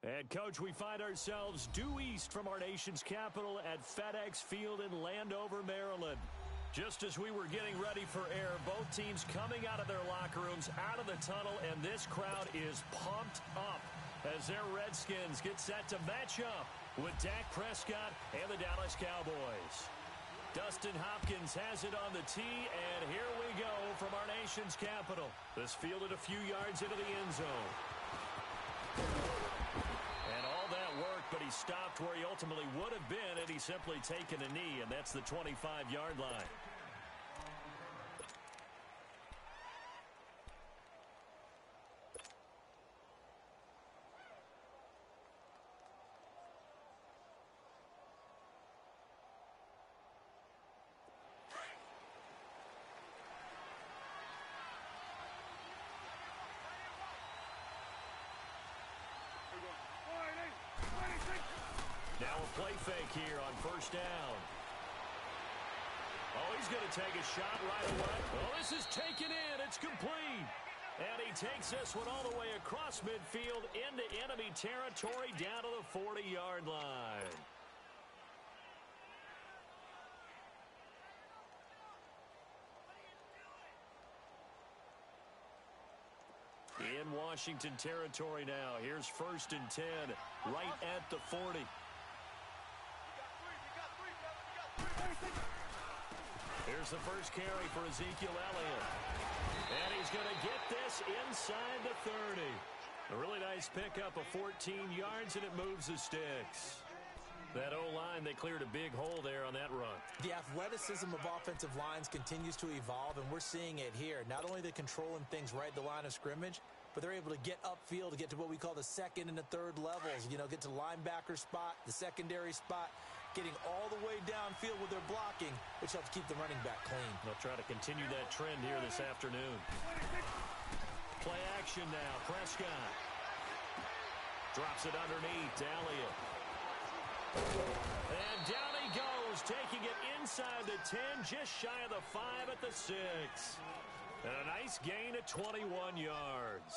And, Coach, we find ourselves due east from our nation's capital at FedEx Field in Landover, Maryland. Just as we were getting ready for air, both teams coming out of their locker rooms, out of the tunnel, and this crowd is pumped up as their Redskins get set to match up with Dak Prescott and the Dallas Cowboys. Dustin Hopkins has it on the tee, and here we go from our nation's capital. This fielded a few yards into the end zone. And all that work, but he stopped where he ultimately would have been had he simply taken a knee, and that's the 25-yard line. Now a play fake here on first down. Oh, he's going to take a shot right away. Well, this is taken in. It's complete. And he takes this one all the way across midfield into enemy territory down to the 40-yard line. In Washington territory now. Here's 1st and 10, right at the 40. Here's the first carry for Ezekiel Elliott. And he's going to get this inside the 30. A really nice pickup of 14 yards, and it moves the sticks. That O-line, they cleared a big hole there on that run. The athleticism of offensive lines continues to evolve, and we're seeing it here. Not only the controlling things right at the line of scrimmage, but they're able to get upfield to get to what we call the second and the third levels. You know, get to the linebacker spot, the secondary spot, getting all the way downfield with their blocking, which helps keep the running back clean. They'll try to continue that trend here this afternoon. Play action now. Prescott drops it underneath to Elliott. And down he goes, taking it inside the 10, just shy of the 5 at the 6. And a nice gain of 21 yards.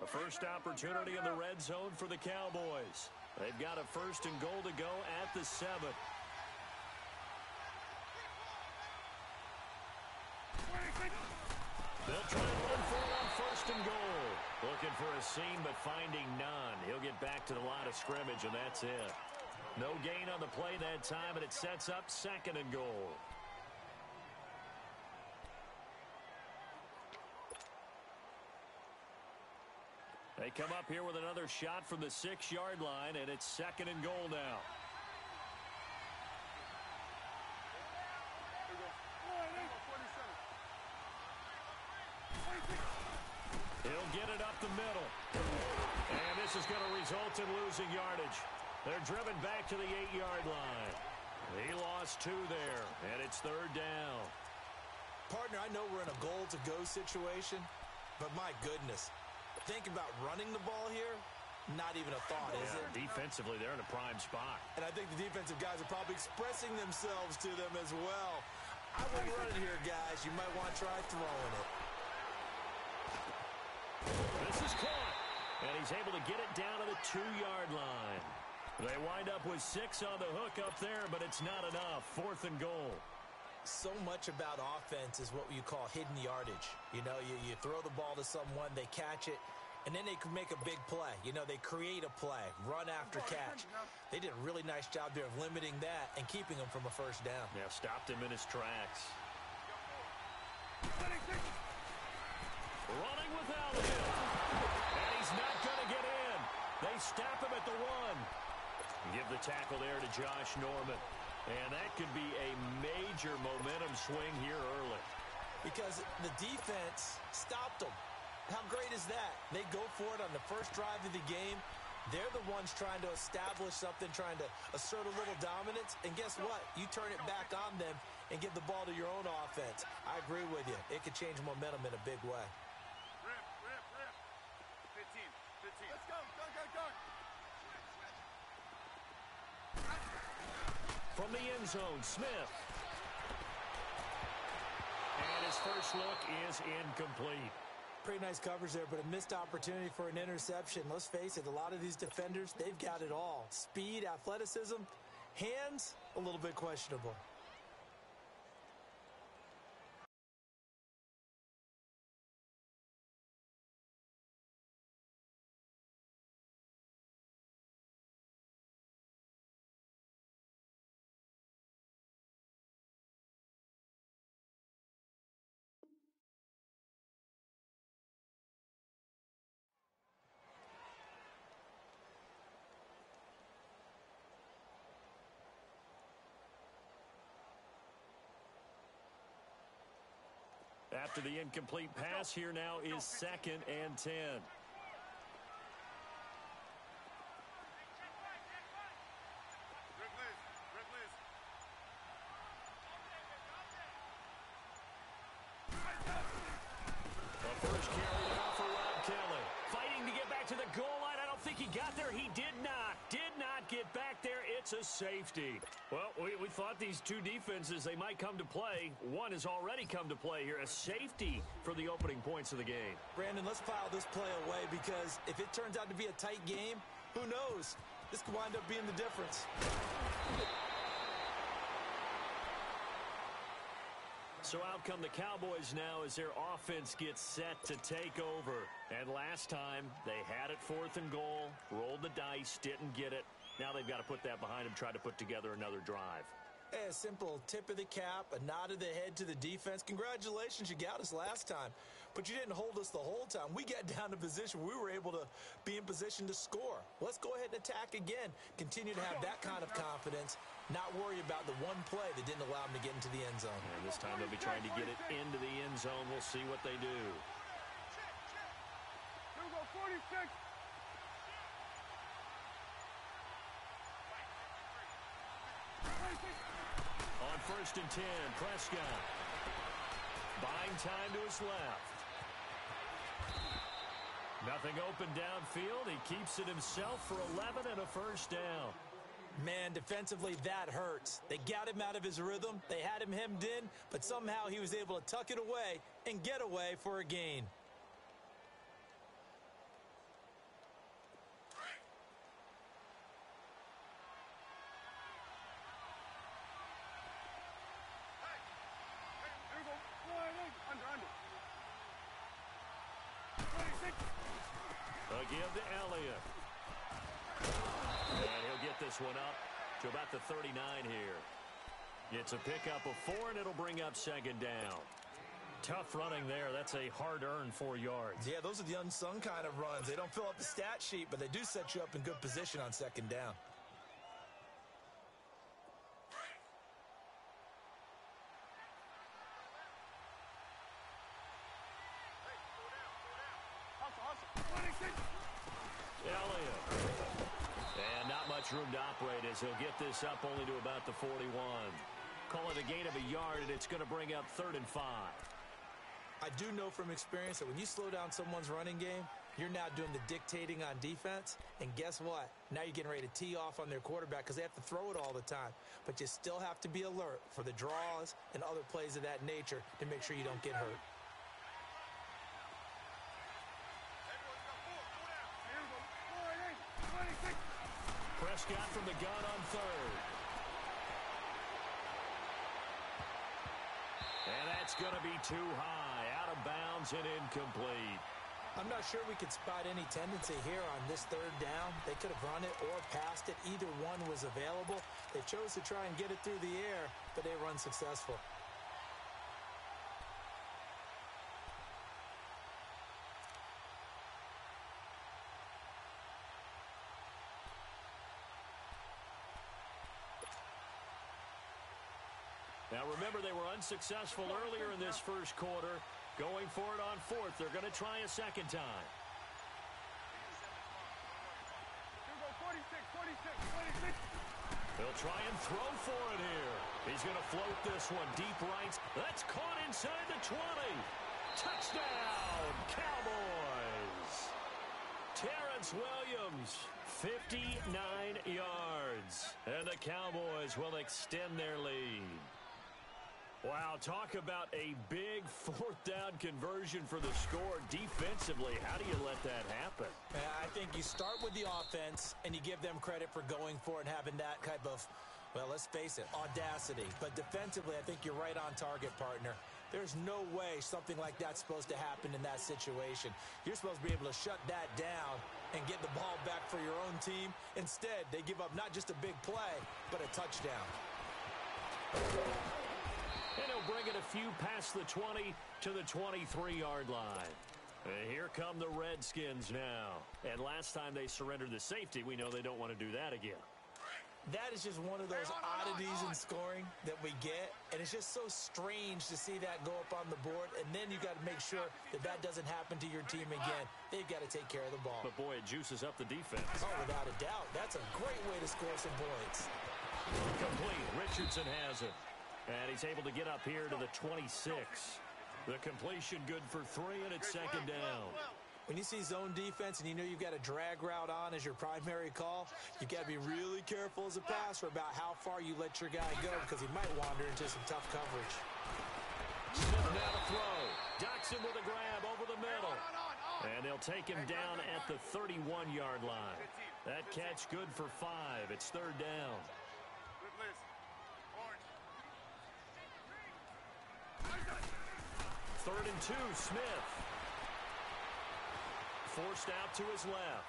A first opportunity in the red zone for the Cowboys. They've got a 1st and goal to go at the 7. They'll try and run for it on 1st and goal. Looking for a seam, but finding none. He'll get back to the line of scrimmage, and that's it. No gain on the play that time, and it sets up 2nd and goal. They come up here with another shot from the 6-yard line, and it's 2nd and goal now. He'll get it up the middle. And this is going to result in losing yardage. They're driven back to the 8-yard line. He lost 2 there, and it's 3rd down. Partner, I know we're in a goal-to-go situation, but my goodness, think about running the ball here. Not even a thought, is it? Defensively, they're in a prime spot. And I think the defensive guys are probably expressing themselves to them as well. I wouldn't run it here, guys. You might want to try throwing it. This is caught. And he's able to get it down to the 2-yard line. They wind up with 6 on the hook up there, but it's not enough. 4th and goal. So much about offense is what you call hidden yardage. You know, you throw the ball to someone, they catch it, and then they can make a big play. You know, they create a play, run after catch. They did a really nice job there of limiting that and keeping him from a 1st down. Yeah, stopped him in his tracks. Running with Elliott. And he's not going to get in. They stop him at the 1. Give the tackle there to Josh Norman. And that could be a major momentum swing here early. Because the defense stopped them. How great is that? They go for it on the first drive of the game. They're the ones trying to establish something, trying to assert a little dominance. And guess what? You turn it back on them and give the ball to your own offense. I agree with you. It could change momentum in a big way. Rip. 15. Let's go. Go. From the end zone, Smith. And his first look is incomplete. Pretty nice coverage there, but a missed opportunity for an interception. Let's face it, a lot of these defenders, they've got it all. Speed, athleticism, hands, a little bit questionable. After the incomplete pass, here now is 2nd and 10. The first carry now for Rob Kelly. Fighting to get back to the goal line. I don't think he got there. He did not. Did not get back there. It's a safety. Well, we thought these two defenses, they might come to play. One has already come to play here. A safety for the opening points of the game. Brandon, let's file this play away because if it turns out to be a tight game, who knows? This could wind up being the difference. So out come the Cowboys now as their offense gets set to take over. And last time, they had it 4th and goal, rolled the dice, didn't get it. Now they've got to put that behind them, try to put together another drive. A simple tip of the cap, a nod of the head to the defense. Congratulations, you got us last time. But you didn't hold us the whole time. We got down to position. We were able to be in position to score. Let's go ahead and attack again. Continue to have that kind of confidence. Not worry about the one play that didn't allow them to get into the end zone. And this time they'll be trying to get it into the end zone. We'll see what they do. Here we go, 46. On 1st and 10, Prescott. Buying time to his left. Nothing open downfield. He keeps it himself for 11 and a first down. Man, defensively, that hurts. They got him out of his rhythm. They had him hemmed in, but somehow he was able to tuck it away and get away for a gain. They'll give to Elliott. And he'll get this one up to about the 39 here. It's a pickup of 4, and it'll bring up 2nd down. Tough running there. That's a hard-earned 4 yards. Yeah, those are the unsung kind of runs. They don't fill up the stat sheet, but they do set you up in good position on 2nd down. Elliott. And not much room to operate as he'll get this up only to about the 41. Call it a gain of a yard, and it's going to bring up 3rd and 5. I do know from experience that when you slow down someone's running game, you're now doing the dictating on defense. And guess what? Now you're getting ready to tee off on their quarterback because they have to throw it all the time. But you still have to be alert for the draws and other plays of that nature to make sure you don't get hurt. Prescott from the gun on 3rd. And that's going to be too high, out of bounds and incomplete. I'm not sure we could spot any tendency here on this 3rd down. They could have run it or passed it. Either one was available. They chose to try and get it through the air, but they were unsuccessful. Now, remember, they were unsuccessful earlier in this first quarter. Going for it on 4th. They're going to try a 2nd time. They'll try and throw for it here. He's going to float this one deep right. That's caught inside the 20. Touchdown, Cowboys. Terrence Williams, 59 yards. And the Cowboys will extend their lead. Wow, talk about a big fourth down conversion for the score. Defensively, how do you let that happen? I think you start with the offense, and you give them credit for going for it and having that type of, well, let's face it, audacity. But defensively, I think you're right on target, partner. There's no way something like that's supposed to happen in that situation. You're supposed to be able to shut that down and get the ball back for your own team. Instead, they give up not just a big play, but a touchdown. And he'll bring it a few past the 20 to the 23-yard line. And here come the Redskins now. And last time they surrendered the safety, we know they don't want to do that again. That is just one of those oddities in scoring that we get, and it's just so strange to see that go up on the board, and then you got to make sure that that doesn't happen to your team again. They've got to take care of the ball. But, boy, it juices up the defense. Oh, without a doubt. That's a great way to score some points. Complete. Richardson has it. And he's able to get up here to the 26. The completion good for 3, and it's second down. When you see zone defense and you know you've got a drag route on as your primary call, you've got to be really careful as a passer about how far you let your guy go because he might wander into some tough coverage. Smith now to throw. Doxson with a grab over the middle. And they'll take him down at the 31-yard line. That catch good for 5. It's third down. 3rd and 2, Smith. Forced out to his left.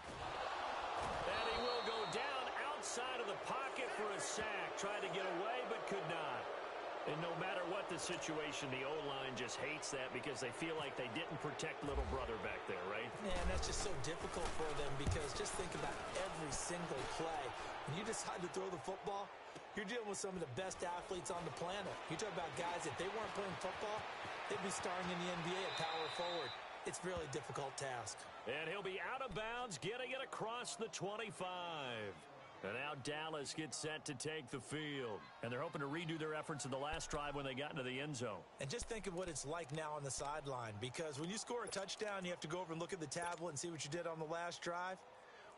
And he will go down outside of the pocket for a sack. Tried to get away, but could not. And no matter what the situation, the O-line just hates that because they feel like they didn't protect little brother back there, right? Man, that's just so difficult for them because just think about every single play. When you decide to throw the football, you're dealing with some of the best athletes on the planet. You talk about guys, if they weren't playing football, they'd be starring in the NBA at power forward. It's a really difficult task. And he'll be out of bounds, getting it across the 25. And now Dallas gets set to take the field. And they're hoping to redo their efforts in the last drive when they got into the end zone. And just think of what it's like now on the sideline. Because when you score a touchdown, you have to go over and look at the tablet and see what you did on the last drive.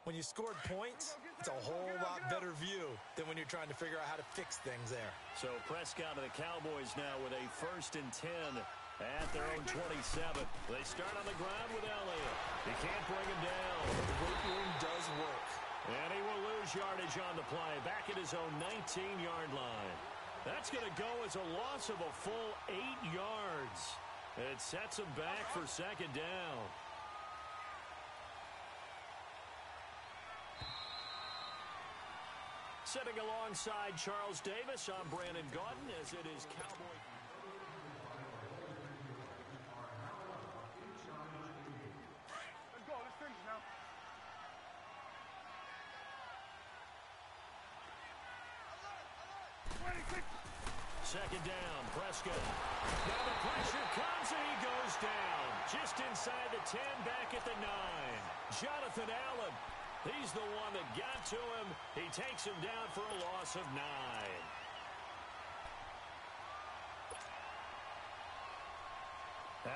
When you scored points, it's a whole lot better view than when you're trying to figure out how to fix things there. So Prescott of the Cowboys now with a 1st and 10 at their own 27. They start on the ground with Elliott. He can't bring him down. The weight room does work. And he will lose yardage on the play. Back at his own 19-yard line. That's going to go as a loss of a full 8 yards. It sets him back for second down. Sitting alongside Charles Davis, I'm Brandon Gaudin as it is Cowboy. Let's go. Let's finish now. Second down, Prescott. Now the pressure comes and he goes down. Just inside the 10, back at the 9. Jonathan Allen. He's the one that got to him. He takes him down for a loss of 9.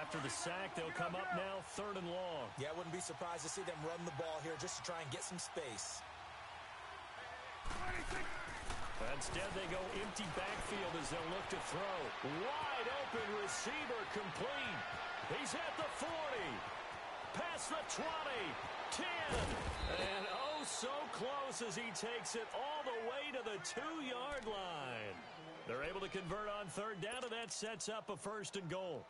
After the sack, they'll come up now 3rd and long. Yeah, I wouldn't be surprised to see them run the ball here just to try and get some space. Instead, they go empty backfield as they'll look to throw. Wide open receiver complete. He's at the 40. Past the 20. 10. And oh, so close as he takes it all the way to the 2-yard line. They're able to convert on 3rd down, and that sets up a 1st and goal.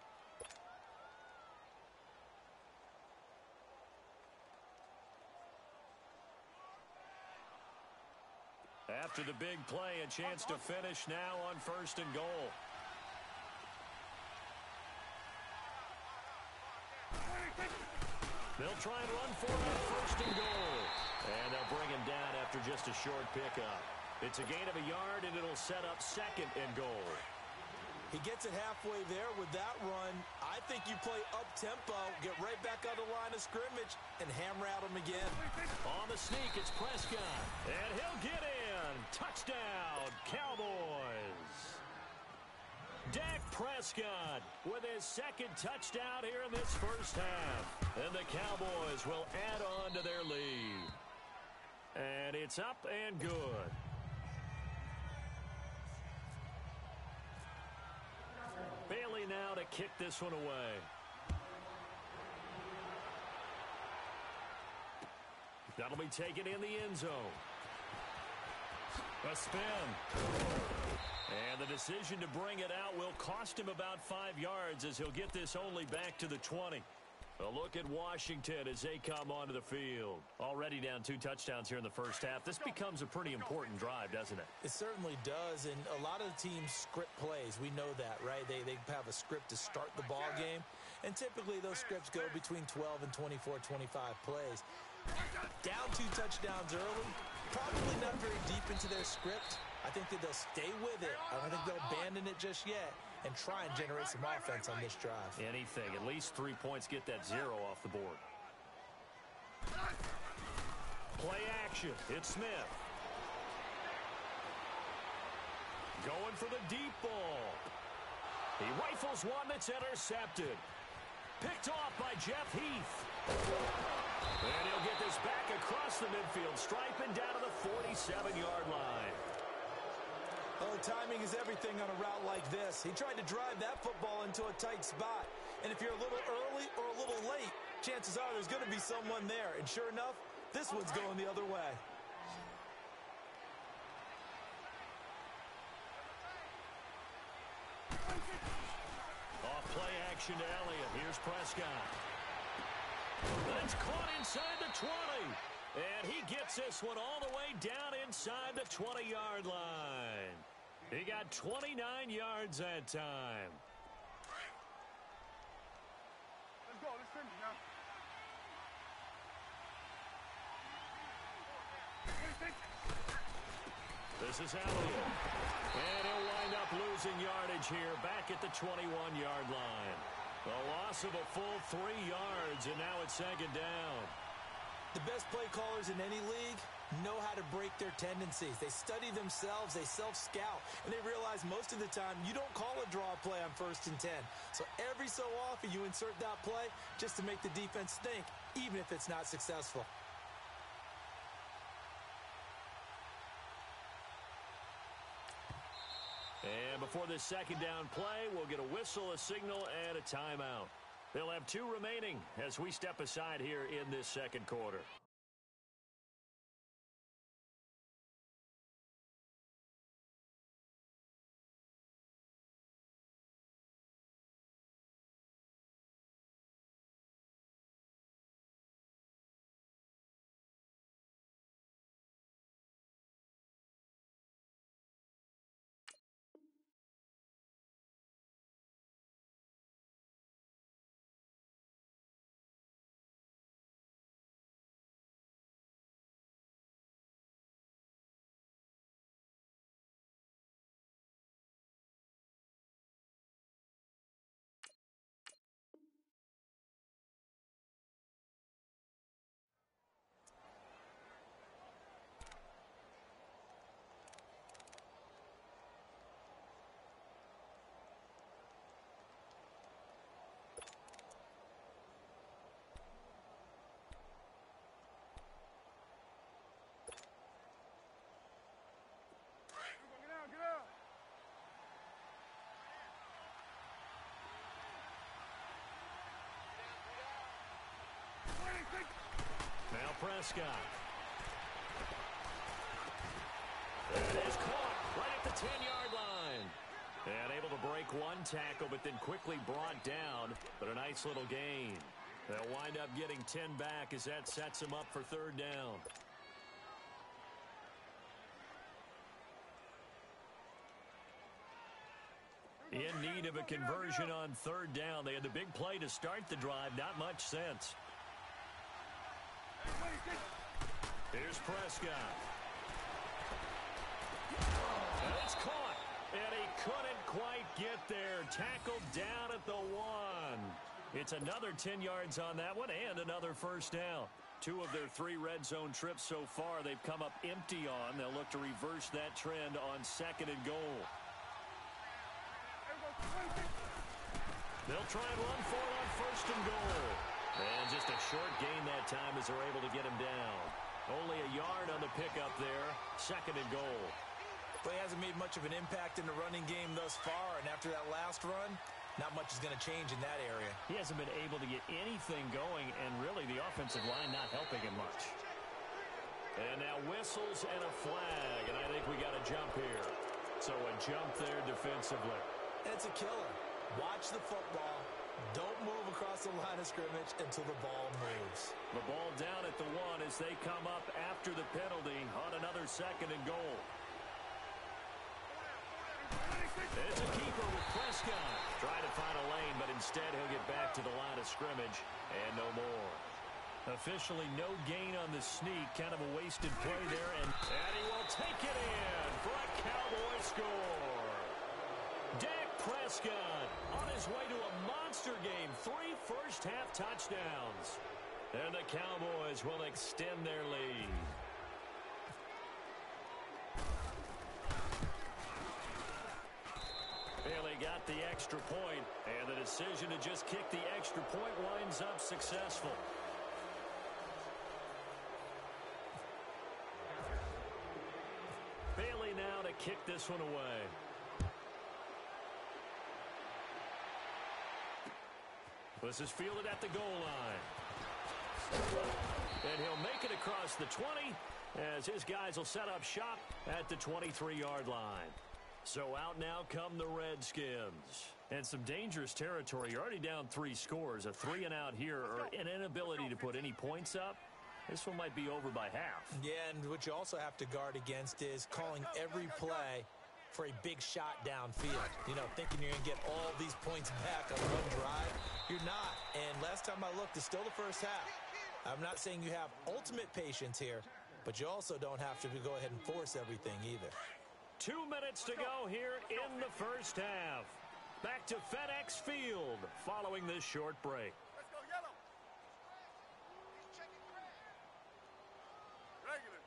After the big play, a chance to finish now on 1st and goal. They'll try and run for it on 1st and goal. And they'll bring him down after just a short pickup. It's a gain of a yard, and it'll set up 2nd and goal. He gets it halfway there with that run. I think you play up-tempo, get right back on the line of scrimmage, and hammer at him again. On the sneak, it's Prescott. And he'll get in. Touchdown, Cowboys. Dak Prescott with his 2nd touchdown here in this first half. And the Cowboys will add on to their lead. And it's up and good. to kick this one away. That'll be taken in the end zone. A spin. And the decision to bring it out will cost him about 5 yards as he'll get this only back to the 20. A look at Washington as they come onto the field. Already down 2 touchdowns here in the first half. This becomes a pretty important drive, doesn't it? It certainly does, and a lot of the teams script plays. We know that, right? They have a script to start the ball game, and typically those scripts go between 12 and 24, 25 plays. Down 2 touchdowns early, probably not very deep into their script. I think that they'll stay with it. I don't think they'll abandon it just yet and try and generate some offense on this drive. Anything. At least 3 points, get that 0 off the board. Play action. It's Smith. Going for the deep ball. He rifles one that's intercepted. Picked off by Jeff Heath. And he'll get this back across the midfield stripe and down to the 47-yard line. Oh, timing is everything on a route like this. He tried to drive that football into a tight spot. And if you're a little early or a little late, chances are there's going to be someone there. And sure enough, this one's going the other way. Off play action to Elliott. Here's Prescott. That's caught inside the 20. And he gets this one all the way down inside the 20-yard line. He got 29 yards that time. Let's go. Let's finish now. This is Elliott. And he'll wind up losing yardage here back at the 21-yard line. A loss of a full 3 yards, and now it's second down. The best play callers in any league know how to break their tendencies. They study themselves, they self-scout, and they realize most of the time you don't call a draw play on 1st and 10. So every so often you insert that play just to make the defense think, even if it's not successful. And before this second down play, we'll get a whistle, a signal, and a timeout. They'll have 2 remaining as we step aside here in this second quarter. Get out. Now Prescott. That is caught right at the 10-yard line. And able to break one tackle, but then quickly brought down. But a nice little gain. They'll wind up getting 10 back as that sets them up for 3rd down. In need of a conversion on 3rd down. They had the big play to start the drive. Not much sense. Here's Prescott. And it's caught. And he couldn't quite get there. Tackled down at the 1. It's another 10 yards on that one and another 1st down. 2 of their 3 red zone trips so far they've come up empty on. They'll look to reverse that trend on 2nd and goal. They'll try and run for it on 1st and goal. And just a short gain that time as they're able to get him down. Only a yard on the pickup there. 2nd and goal. But he hasn't made much of an impact in the running game thus far. And after that last run, not much is going to change in that area. He hasn't been able to get anything going, and really the offensive line not helping him much. And now whistles and a flag, and I think we got a jump here. So a jump there defensively. And it's a killer. Watch the football. Don't move across the line of scrimmage until the ball moves. The ball down at the 1 as they come up after the penalty on another 2nd and goal. There's a keeper with Prescott. Trying to find a lane, but instead he'll get back to the line of scrimmage and no more. Officially no gain on the sneak. Kind of a wasted play there. And he will take it in for a Cowboy score. Dak Prescott on his way to a monster game. 3 first-half touchdowns. And the Cowboys will extend their lead. Bailey got the extra point, and the decision to just kick the extra point winds up successful. Bailey now to kick this one away. This is fielded at the goal line. And he'll make it across the 20 as his guys will set up shop at the 23-yard line. So out now come the Redskins. And some dangerous territory. You're already down 3 scores. A 3-and-out here, or an inability to put any points up. This one might be over by half. Yeah, and what you also have to guard against is calling every play for a big shot downfield. You know, thinking you're going to get all these points back on one drive. You're not. And last time I looked, it's still the first half. I'm not saying you have ultimate patience here, but you also don't have to go ahead and force everything either. 2 minutes to go here in the first half. Back to FedEx Field following this short break. Let's go, yellow. Regular.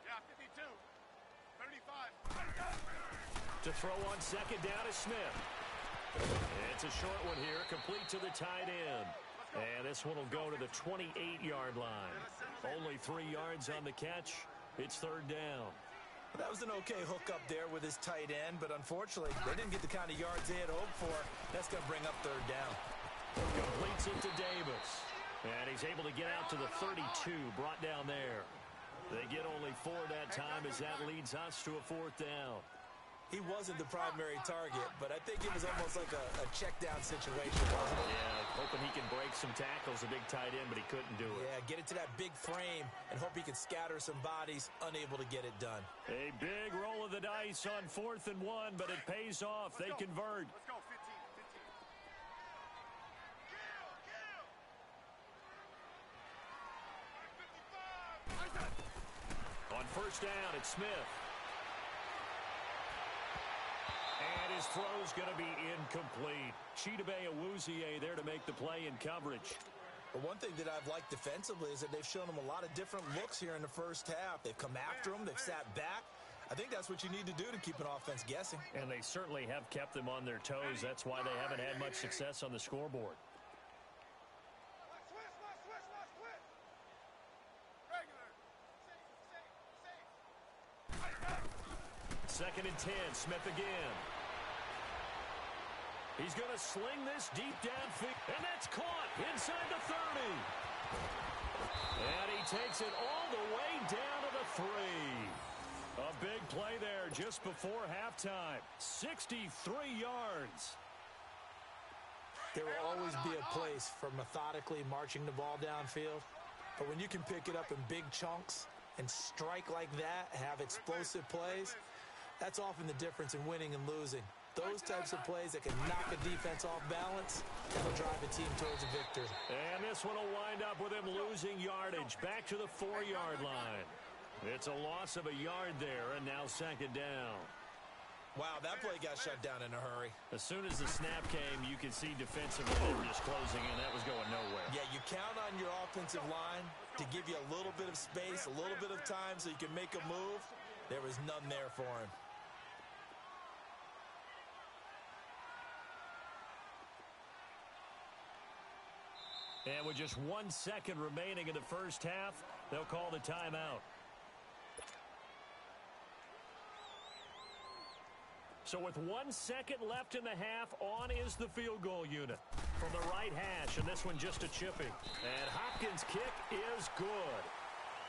Yeah, 52. 35. To throw on 2nd down is Smith. It's a short one here, complete to the tight end. And this one will go to the 28-yard line. Only 3 yards on the catch. It's 3rd down. That was an okay hook up there with his tight end, but unfortunately, they didn't get the kind of yards they had hoped for. That's going to bring up 3rd down. Completes it to Davis. And he's able to get out to the 32, brought down there. They get only 4 that time as that leads us to a 4th down. He wasn't the primary target, but I think it was almost like a check down situation, wasn't it? Yeah, hoping he can break some tackles, a big tight end, but he couldn't do it. Yeah, get it to that big frame and hope he can scatter some bodies, unable to get it done. A big roll of the dice on 4th and 1, but it pays off. They convert. Let's go, 15. On 1st down, it's Smith. And his throw's going to be incomplete. Chidobe Awuzie there to make the play in coverage. But one thing that I've liked defensively is that they've shown him a lot of different looks here in the first half. They've come after him. They've sat back. I think that's what you need to do to keep an offense guessing. And they certainly have kept them on their toes. That's why they haven't had much success on the scoreboard. Second and 10, Smith again. He's going to sling this deep downfield, and that's caught inside the 30. And he takes it all the way down to the 3. A big play there just before halftime. 63 yards. There will always be a place for methodically marching the ball downfield. But when you can pick it up in big chunks and strike like that, have explosive plays, that's often the difference in winning and losing. Those types of plays that can knock a defense off balance, that'll drive a team towards a victory. And this one will wind up with him losing yardage back to the 4-yard line. It's a loss of a yard there, and now 2nd down. Wow, that play got shut down in a hurry. As soon as the snap came, you could see defensively they were just closing in. That was going nowhere. Yeah, you count on your offensive line to give you a little bit of space, a little bit of time so you can make a move. There was none there for him. And with just 1 second remaining in the first half, they'll call the timeout. So with 1 second left in the half, on is the field goal unit. From the right hash, and this one just a chipping. And Hopkins' kick is good.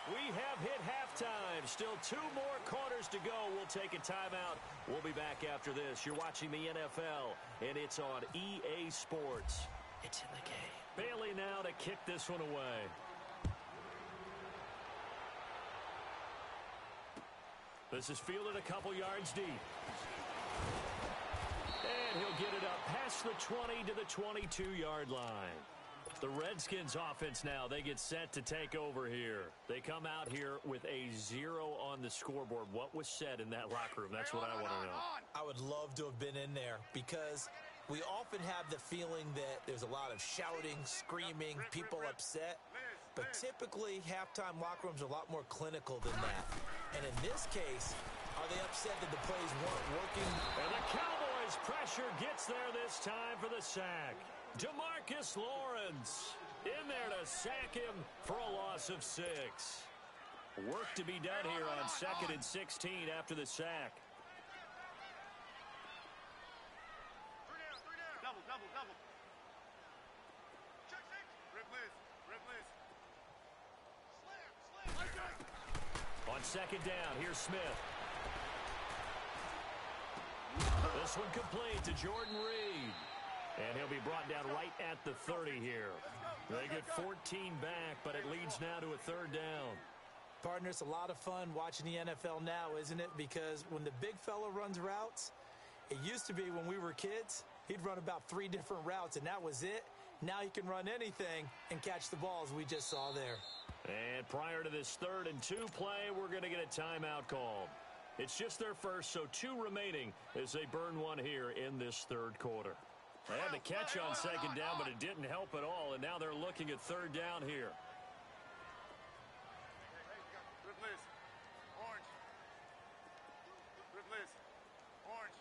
We have hit halftime. Still 2 more quarters to go. We'll take a timeout. We'll be back after this. You're watching the NFL, and it's on EA Sports. It's in the game. Bailey now to kick this one away. This is fielded a couple yards deep. And he'll get it up past the 20 to the 22-yard line. The Redskins offense now, they get set to take over here. They come out here with a 0 on the scoreboard. What was said in that locker room? That's what I want to know. I would love to have been in there because we often have the feeling that there's a lot of shouting, screaming, people upset. But typically, halftime locker rooms are a lot more clinical than that. And in this case, are they upset that the plays weren't working? And the Cowboys' pressure gets there this time for the sack. DeMarcus Lawrence in there to sack him for a loss of 6. Work to be done here on 2nd and 16 after the sack. 3 down. Double. Check 6. Rip Liz. On 2nd down, here's Smith. This one complete to Jordan Reed. And he'll be brought down right at the 30 here. They get 14 back, but it leads now to a 3rd down. Partner, it's a lot of fun watching the NFL now, isn't it? Because when the big fella runs routes, it used to be when we were kids, he'd run about 3 different routes, and that was it. Now he can run anything and catch the balls we just saw there. And prior to this 3rd and 2 play, we're going to get a timeout called. It's just their first, so 2 remaining as they burn one here in this 3rd quarter. They had the catch on 2nd down, but it didn't help at all, and now they're looking at 3rd down here. Rip Liz. Orange. Rip Liz. Orange.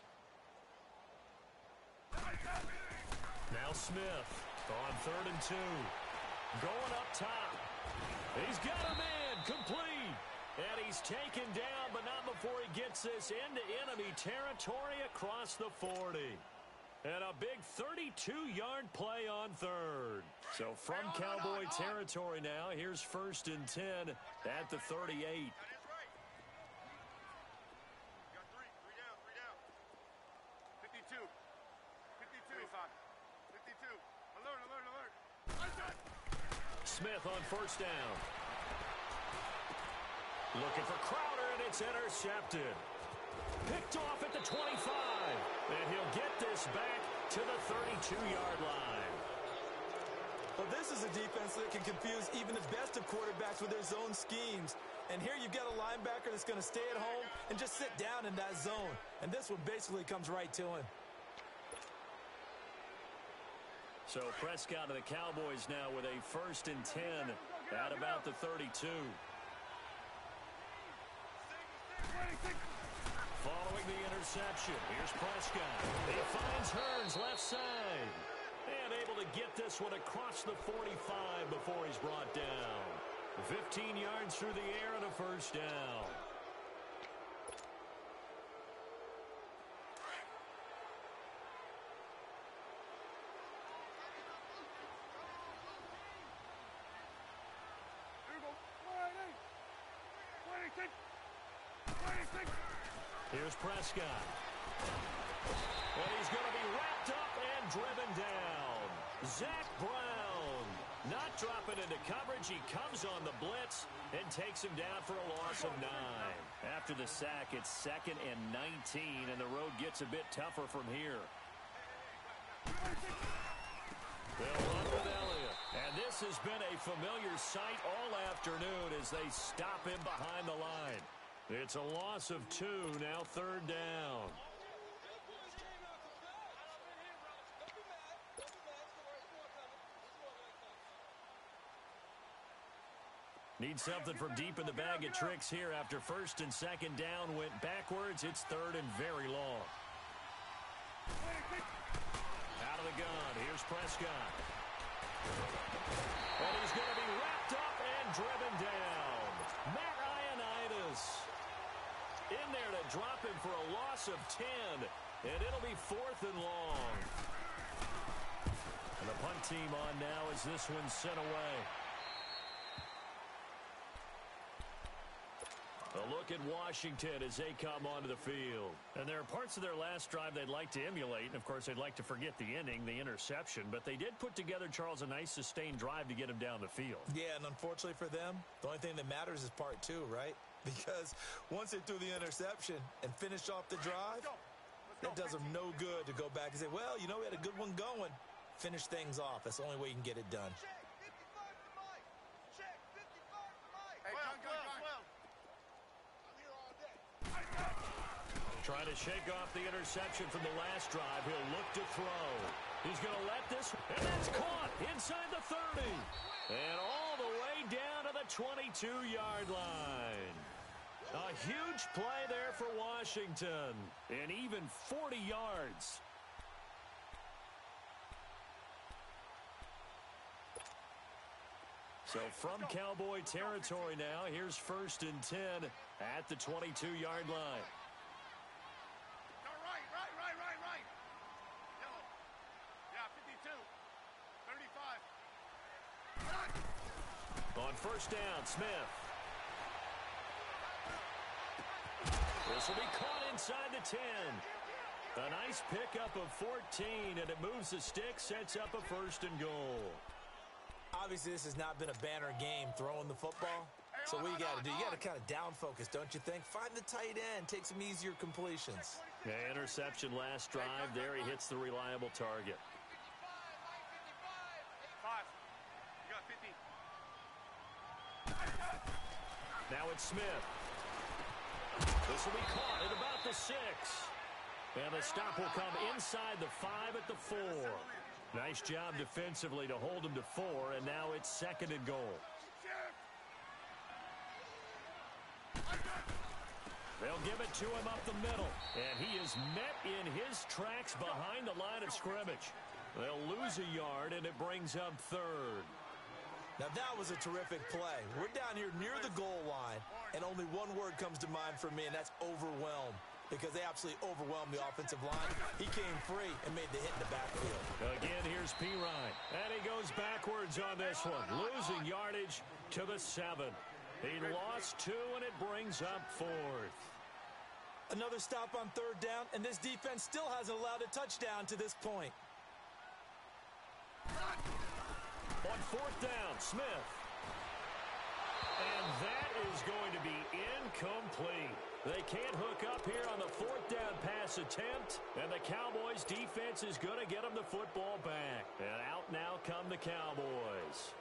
Now Smith on 3rd and 2. Going up top. He's got a man complete. And he's taken down, but not before he gets this into enemy territory across the 40. And a big 32-yard play on 3rd. So from Cowboy territory now, here's 1st and 10 at the 38. That is right. Got 3 down. 52. 52. 52. Alert. Smith on 1st down. Looking for Crowder, and it's intercepted. Picked off at the 25. And he'll get this back to the 32-yard line. Well, this is a defense that can confuse even the best of quarterbacks with their zone schemes. And here you've got a linebacker that's going to stay at home and just sit down in that zone. And this one basically comes right to him. So Prescott of the Cowboys now with a 1st and 10 at about the 32. Following the interception, here's Prescott. He finds Hearns left side. And able to get this one across the 45 before he's brought down. 15 yards through the air and a 1st down. Here's Prescott. And he's going to be wrapped up and driven down. Zach Brown not dropping into coverage. He comes on the blitz and takes him down for a loss of 9. After the sack, it's 2nd and 19, and the road gets a bit tougher from here. They'll run with Elliott. And this has been a familiar sight all afternoon as they stop him behind the line. It's a loss of 2, now 3rd down. Need something from deep in the bag of tricks here after 1st and 2nd down went backwards. It's 3rd and very long. Out of the gun, here's Prescott. And he's going to be wrapped up and driven down. Matt Ioannidis in there to drop him for a loss of 10. and it'll be 4th and long. And the punt team on now as this one's sent away. A look at Washington as they come onto the field. And there are parts of their last drive they'd like to emulate. And, of course, they'd like to forget the ending, the interception. But they did put together, Charles, a nice sustained drive to get him down the field. Yeah, and unfortunately for them, the only thing that matters is part 2, right? Because once they threw the interception and finished off the drive, that does them no good to go back and say, well, you know, we had a good one going. Finish things off. That's the only way you can get it done. Trying to shake off the interception from the last drive. He'll look to throw. He's going to let this, and that's caught inside the 30. And all the way down to the 22-yard line. A huge play there for Washington, and even 40 yards. So from Cowboy territory now, here's 1st and 10 at the 22-yard line. Right. Yellow. Yeah, 52. 35. On 1st down, Smith. This will be caught inside the 10. A nice pickup of 14, and it moves the stick, sets up a 1st and goal. Obviously, this has not been a banner game throwing the football. So what you got to do, you got to kind of down focus, don't you think? Find the tight end, take some easier completions. Yeah, interception last drive. There he hits the reliable target. 5. You got 50. Now it's Smith. This will be caught at about the 6. And the stop will come inside the 5 at the 4. Nice job defensively to hold him to 4, and now it's 2nd and goal. They'll give it to him up the middle, and he is met in his tracks behind the line of scrimmage. They'll lose a yard, and it brings up 3rd. Now, that was a terrific play. We're down here near the goal line, and only one word comes to mind for me, and that's overwhelmed, because they absolutely overwhelmed the offensive line. He came free and made the hit in the backfield. Again, here's P. Ryan, and he goes backwards on this one, losing yardage to the 7. He lost 2, and it brings up 4th. Another stop on 3rd down, and this defense still hasn't allowed a touchdown to this point. On 4th down, Smith. And that is going to be incomplete. They can't hook up here on the 4th down pass attempt, and the Cowboys' defense is going to get them the football back. And out now come the Cowboys.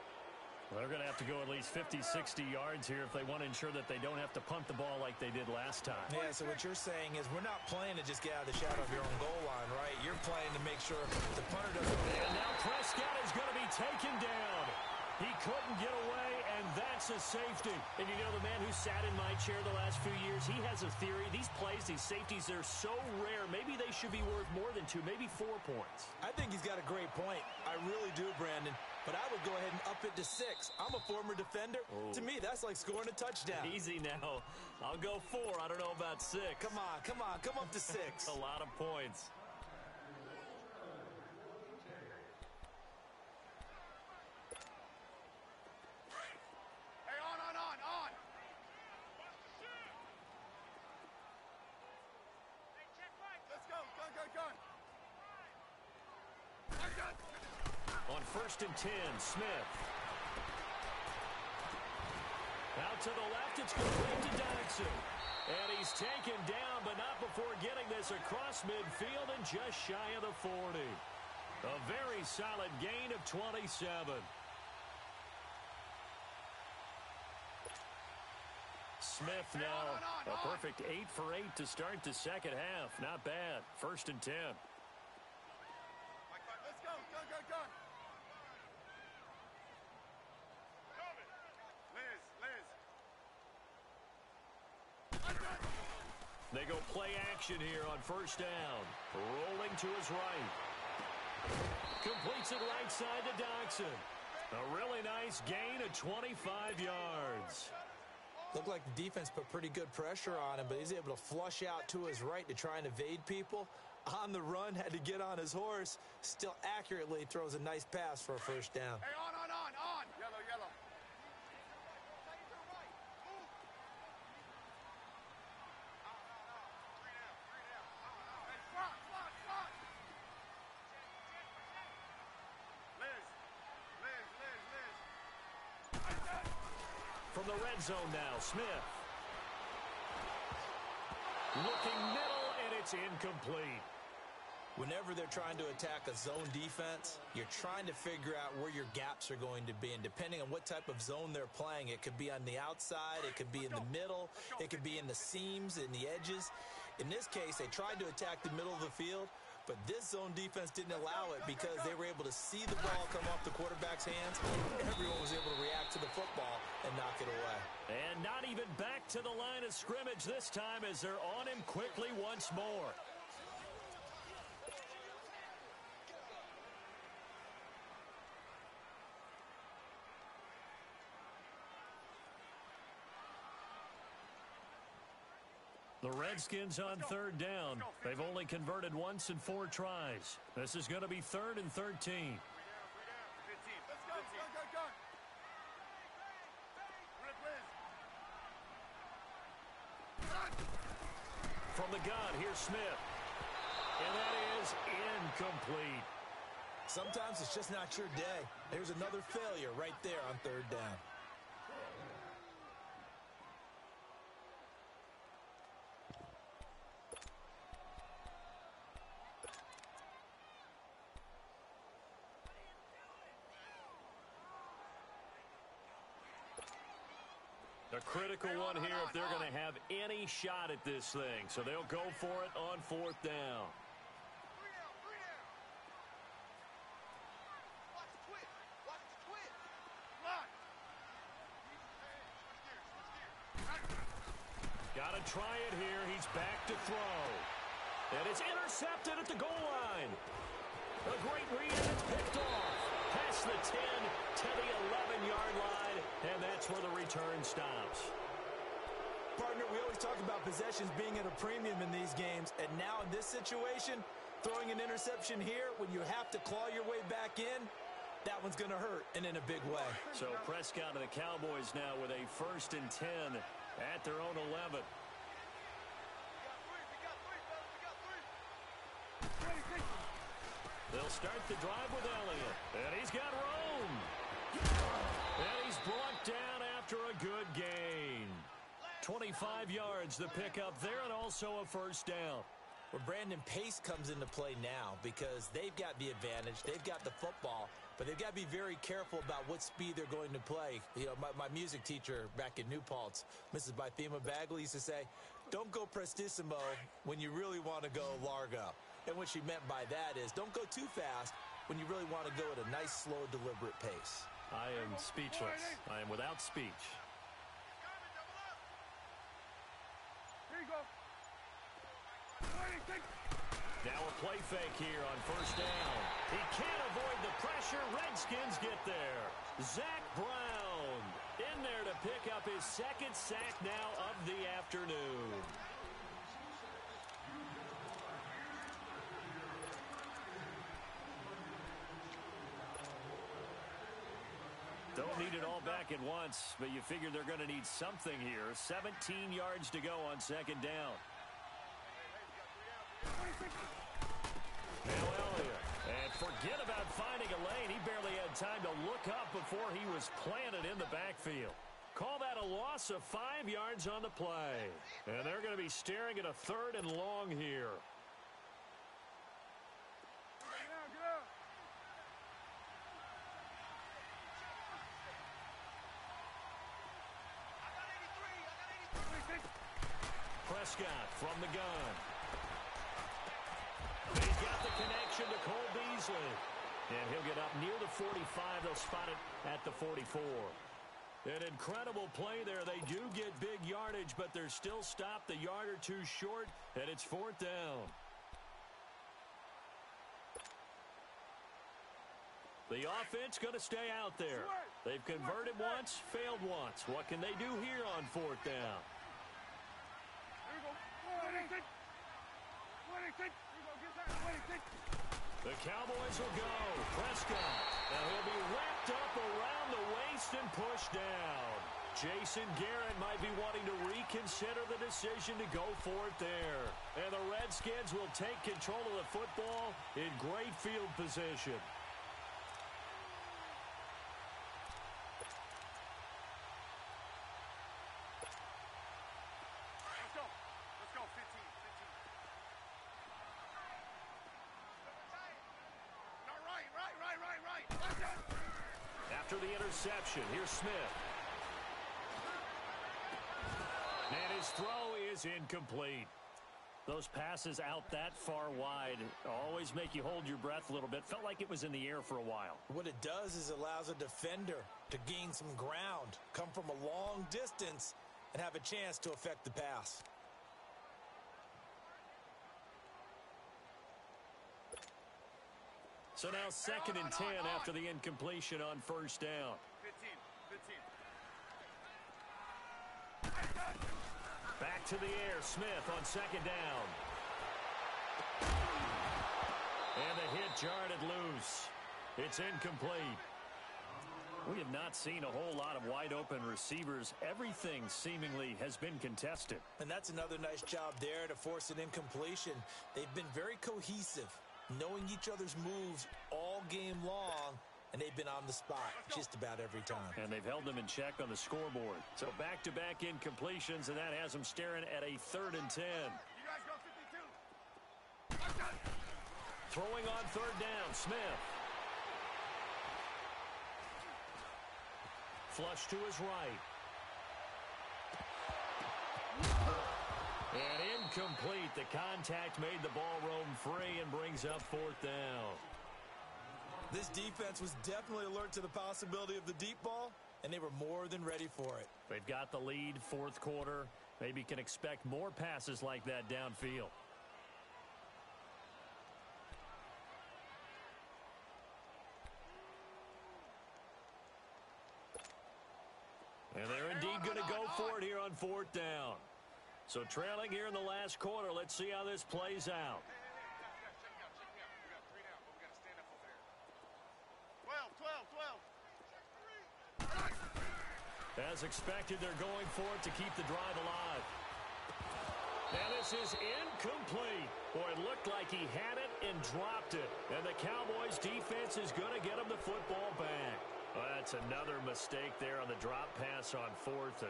Well, they're going to have to go at least 50, 60 yards here if they want to ensure that they don't have to punt the ball like they did last time. Yeah, so what you're saying is we're not playing to just get out of the shadow of your own goal line, right? You're playing to make sure the punter doesn't... And now Prescott is going to be taken down. He couldn't get away, and that's a safety. And you know, the man who sat in my chair the last few years, he has a theory. These plays, these safeties, they're so rare. Maybe they should be worth more than 2, maybe 4 points. I think he's got a great point. I really do, Brandon. But I would go ahead and up it to 6. I'm a former defender. Oh. To me, that's like scoring a touchdown. Easy now. I'll go 4. I don't know about 6. Come on. Come up to 6. A lot of points. Hey, on. Let's go. Gun. On 1st and 10, Smith. Out to the left, it's complete to Dodson. And he's taken down, but not before getting this across midfield and just shy of the 40. A very solid gain of 27. Smith now a perfect 8 for 8 to start the second half. Not bad. 1st and 10. Let's go. Gun. They go play action here on 1st down. Rolling to his right. Completes it right side to Dodson. A really nice gain of 25 yards. Looked like the defense put pretty good pressure on him, but he's able to flush out to his right to try and evade people. On the run, had to get on his horse. Still accurately throws a nice pass for a first down. Hey, on. Yellow, yellow. Hey, slot. Liz. From the red zone now, Smith. Looking middle, and it's incomplete. Whenever they're trying to attack a zone defense, you're trying to figure out where your gaps are going to be. And depending on what type of zone they're playing, it could be on the outside, it could be in the middle, it could be in the seams, in the edges. In this case, they tried to attack the middle of the field, but this zone defense didn't allow it because they were able to see the ball come off the quarterback's hands. Everyone was able to react to the football and knock it away. And not even back to the line of scrimmage this time as they're on him quickly once more. The Redskins on third down. They've only converted once in 4 tries. This is going to be 3rd and 13. 15. Let's go. From the gun, here's Smith. And that is incomplete. Sometimes it's just not your day. There's another failure right there on third down. A critical one here if they're going to have any shot at this thing. So they'll go for it on 4th down. Got to try it here. He's back to throw. And it's intercepted at the goal line. A great read, and it's picked off. Past the 10 to the 11-yard line, and that's where the return stops. Partner, we always talk about possessions being at a premium in these games, and now in this situation, throwing an interception here when you have to claw your way back in, that one's going to hurt, and in a big way. So Prescott and the Cowboys now with a 1st and 10 at their own 11. They'll start the drive with Elliott. And he's got room. And he's brought down after a good gain. 25 yards the pickup there, and also a first down. Well, Brandon, pace comes into play now because they've got the advantage. They've got the football, but they've got to be very careful about what speed they're going to play. You know, my music teacher back in New Paltz, Mrs. Bythema Bagley, used to say, don't go prestissimo when you really want to go largo. And what she meant by that is don't go too fast when you really want to go at a nice, slow, deliberate pace. I am speechless. I am without speech. Here you go. Now a play fake here on first down. He can't avoid the pressure. Redskins get there. Zach Brown in there to pick up his 2nd sack now of the afternoon. Don't need it all back at once, but you figure they're going to need something here. 17 yards to go on 2nd down. Now Elliott. And forget about finding a lane. He barely had time to look up before he was planted in the backfield. Call that a loss of 5 yards on the play. And they're going to be staring at a 3rd and long here. Prescott from the gun. He's got the connection to Cole Beasley. And he'll get up near the 45. They'll spot it at the 44. An incredible play there. They do get big yardage, but they're still stopped a yard or two short, and it's 4th down. The offense going to stay out there. They've converted once, failed once. What can they do here on 4th down? Here we go. 26. 26. Here we go. Get that. The Cowboys will go. Prescott. Now he'll be wrapped up around the waist and pushed down. Jason Garrett might be wanting to reconsider the decision to go for it there. And the Redskins will take control of the football in great field position. Let's go, 15. No, right. Let's go. After the interception, here's Smith. And his throw is incomplete. Those passes out that far wide always make you hold your breath a little bit. Felt like it was in the air for a while. What it does is allows a defender to gain some ground, come from a long distance, and have a chance to affect the pass. So now 2nd and 10 after the incompletion on first down. 15. Back to the air, Smith on 2nd down. And the hit jarred it loose. It's incomplete. We have not seen a whole lot of wide-open receivers. Everything seemingly has been contested. And that's another nice job there to force an incompletion. They've been very cohesive, knowing each other's moves all game long, and they've been on the spot just about every time. And they've held them in check on the scoreboard. So back-to-back incompletions, and that has them staring at a 3rd and 10. You guys go 52. Let's go. Throwing on 3rd down, Smith. Flush to his right. And incomplete. The contact made the ball roam free and brings up 4th down. This defense was definitely alert to the possibility of the deep ball, and they were more than ready for it. They've got the lead, 4th quarter. Maybe can expect more passes like that downfield. And they're indeed going to go for it here on 4th down. So trailing here in the last quarter. Let's see how this plays out. Check me out. We got 3 down, but we got to stand up over there. 12. As expected, they're going for it to keep the drive alive. Now this is incomplete. Boy, it looked like he had it and dropped it. And the Cowboys defense is going to get him the football back. Well, that's another mistake there on the drop pass on 4th, and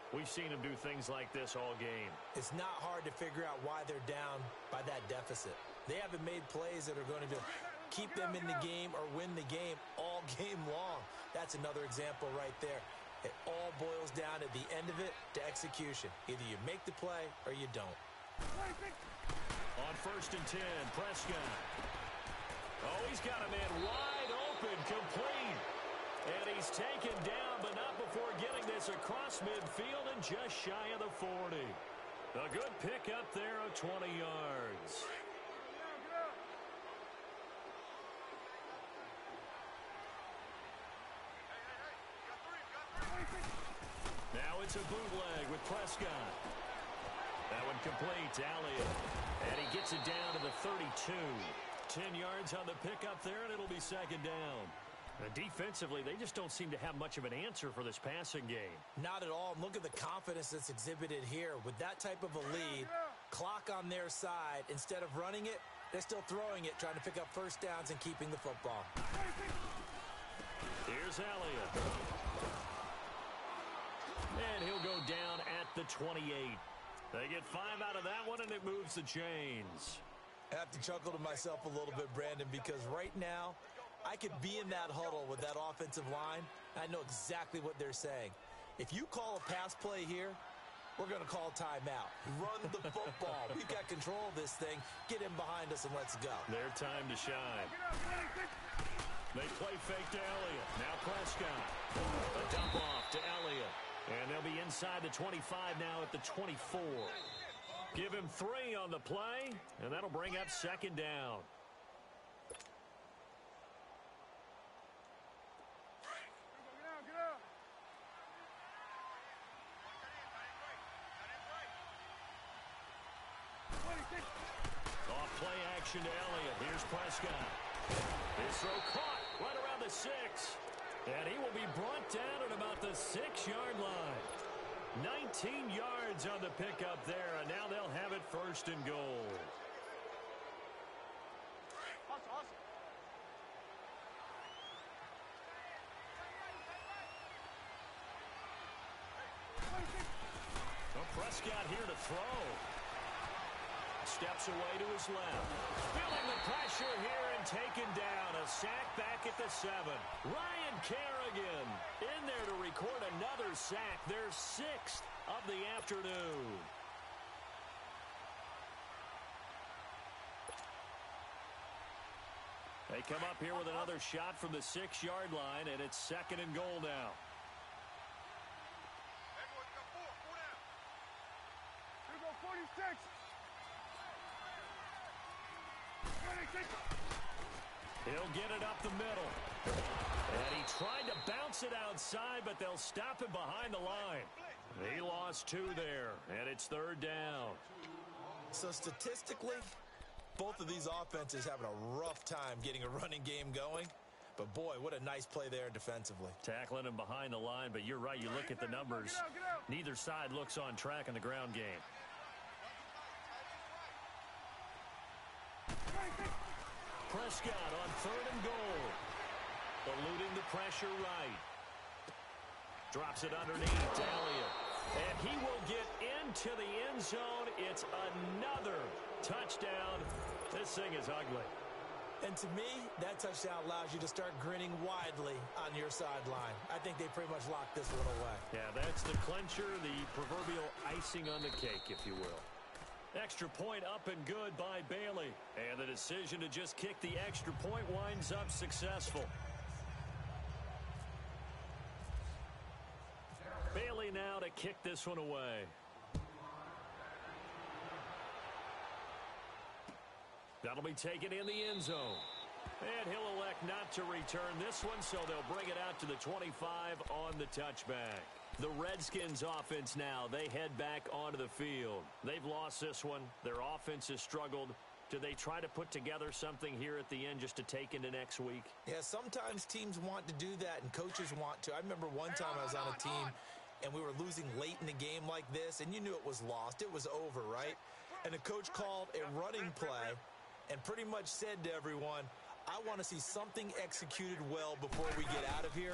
we've seen him do things like this all game. It's not hard to figure out why they're down by that deficit. They haven't made plays that are going to keep them in the game or win the game all game long. That's another example right there. It all boils down at the end of it to execution. Either you make the play or you don't. On 1st and 10, Prescott. Oh, he's got a man wide open, complete. And he's taken down, but not before getting this across midfield and just shy of the 40. A good pick up there of 20 yards. Now it's a bootleg with Prescott. That one complete to Elliott. And he gets it down to the 32. 10 yards on the pickup there, and it'll be 2nd down. Defensively, they just don't seem to have much of an answer for this passing game. Not at all. And look at the confidence that's exhibited here. With that type of a lead, clock on their side, instead of running it, they're still throwing it, trying to pick up 1st downs and keeping the football. Here's Elliott. And he'll go down at the 28. They get 5 out of that one, and it moves the chains. I have to chuckle to myself a little bit, Brandon, because right now, I could be in that huddle with that offensive line. I know exactly what they're saying. If you call a pass play here, we're going to call timeout. Run the football. We've got control of this thing. Get in behind us and let's go. Their time to shine. They play fake to Elliott. Now Prescott. A dump off to Elliott. And they'll be inside the 25 now at the 24. Give him 3 on the play, and that'll bring up 2nd down. Off play action to Elliott. Here's Prescott. His throw caught right around the 6. And he will be brought down at about the 6-yard line. 19 yards on the pickup there, and now they'll have it first and goal. Well, Prescott here to throw. Steps away to his left. Feeling the pressure here and taken down. A sack back at the 7. Ryan Kerrigan in there to record another sack. Their 6th of the afternoon. They come up here with another shot from the 6-yard line, and it's second and goal now. Everyone, you got four. Four down. Here we go, 46. 26. He'll get it up the middle. And he tried to bounce it outside, but they'll stop him behind the line. He lost 2 there, and it's third down. So statistically, both of these offenses having a rough time getting a running game going. But, boy, what a nice play there defensively. Tackling him behind the line, but you're right. You look at the numbers. Neither side looks on track in the ground game. Prescott on third and goal. Eluding the pressure right. Drops it underneath to Elliott. And he will get into the end zone. It's another touchdown. This thing is ugly. And to me, that touchdown allows you to start grinning widely on your sideline. I think they pretty much locked this one away. Yeah, that's the clincher, the proverbial icing on the cake, if you will. Extra point up and good by Bailey. And the decision to just kick the extra point winds up successful. Bailey now to kick this one away. That'll be taken in the end zone. And he'll elect not to return this one, so they'll bring it out to the 25 on the touchback. The Redskins offense now, they head back onto the field. They've lost this one. Their offense has struggled. Do they try to put together something here at the end just to take into next week? Yeah, sometimes teams want to do that and coaches want to. I remember one time I was on a team and we were losing late in the game like this, and you knew it was lost. It was over, right? And the coach called a running play and pretty much said to everyone, I want to see something executed well before we get out of here.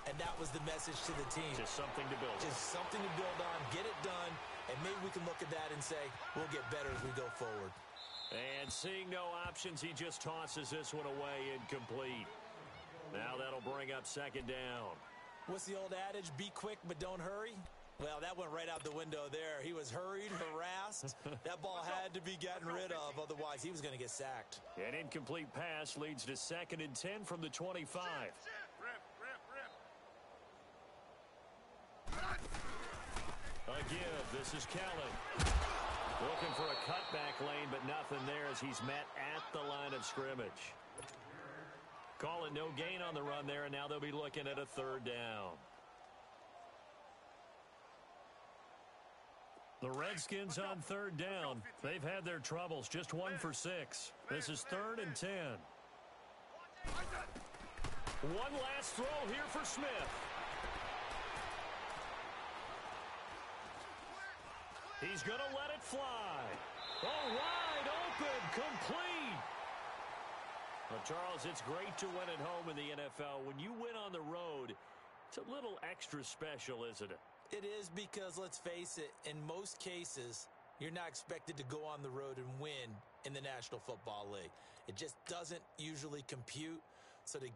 And that was the message to the team. Just something to build on. Just something to build on, get it done, and maybe we can look at that and say, we'll get better as we go forward. And seeing no options, he just tosses this one away incomplete. Now that'll bring up second down. What's the old adage? Be quick, but don't hurry. Well, that went right out the window there. He was hurried, harassed. That ball had to be gotten rid of. Otherwise, he was going to get sacked. An incomplete pass leads to second and 10 from the 25. Again, this is Kelly. Looking for a cutback lane, but nothing there as he's met at the line of scrimmage. Calling no gain on the run there, and now they'll be looking at a third down. The Redskins on third down. They've had their troubles, just 1 for 6. This is third and 10. One last throw here for Smith. He's going to let it fly. Oh, wide open, complete. Well, Charles, it's great to win at home in the NFL. When you win on the road, it's a little extra special, isn't it? It is because, let's face it, in most cases, you're not expected to go on the road and win in the National Football League. It just doesn't usually compute. So to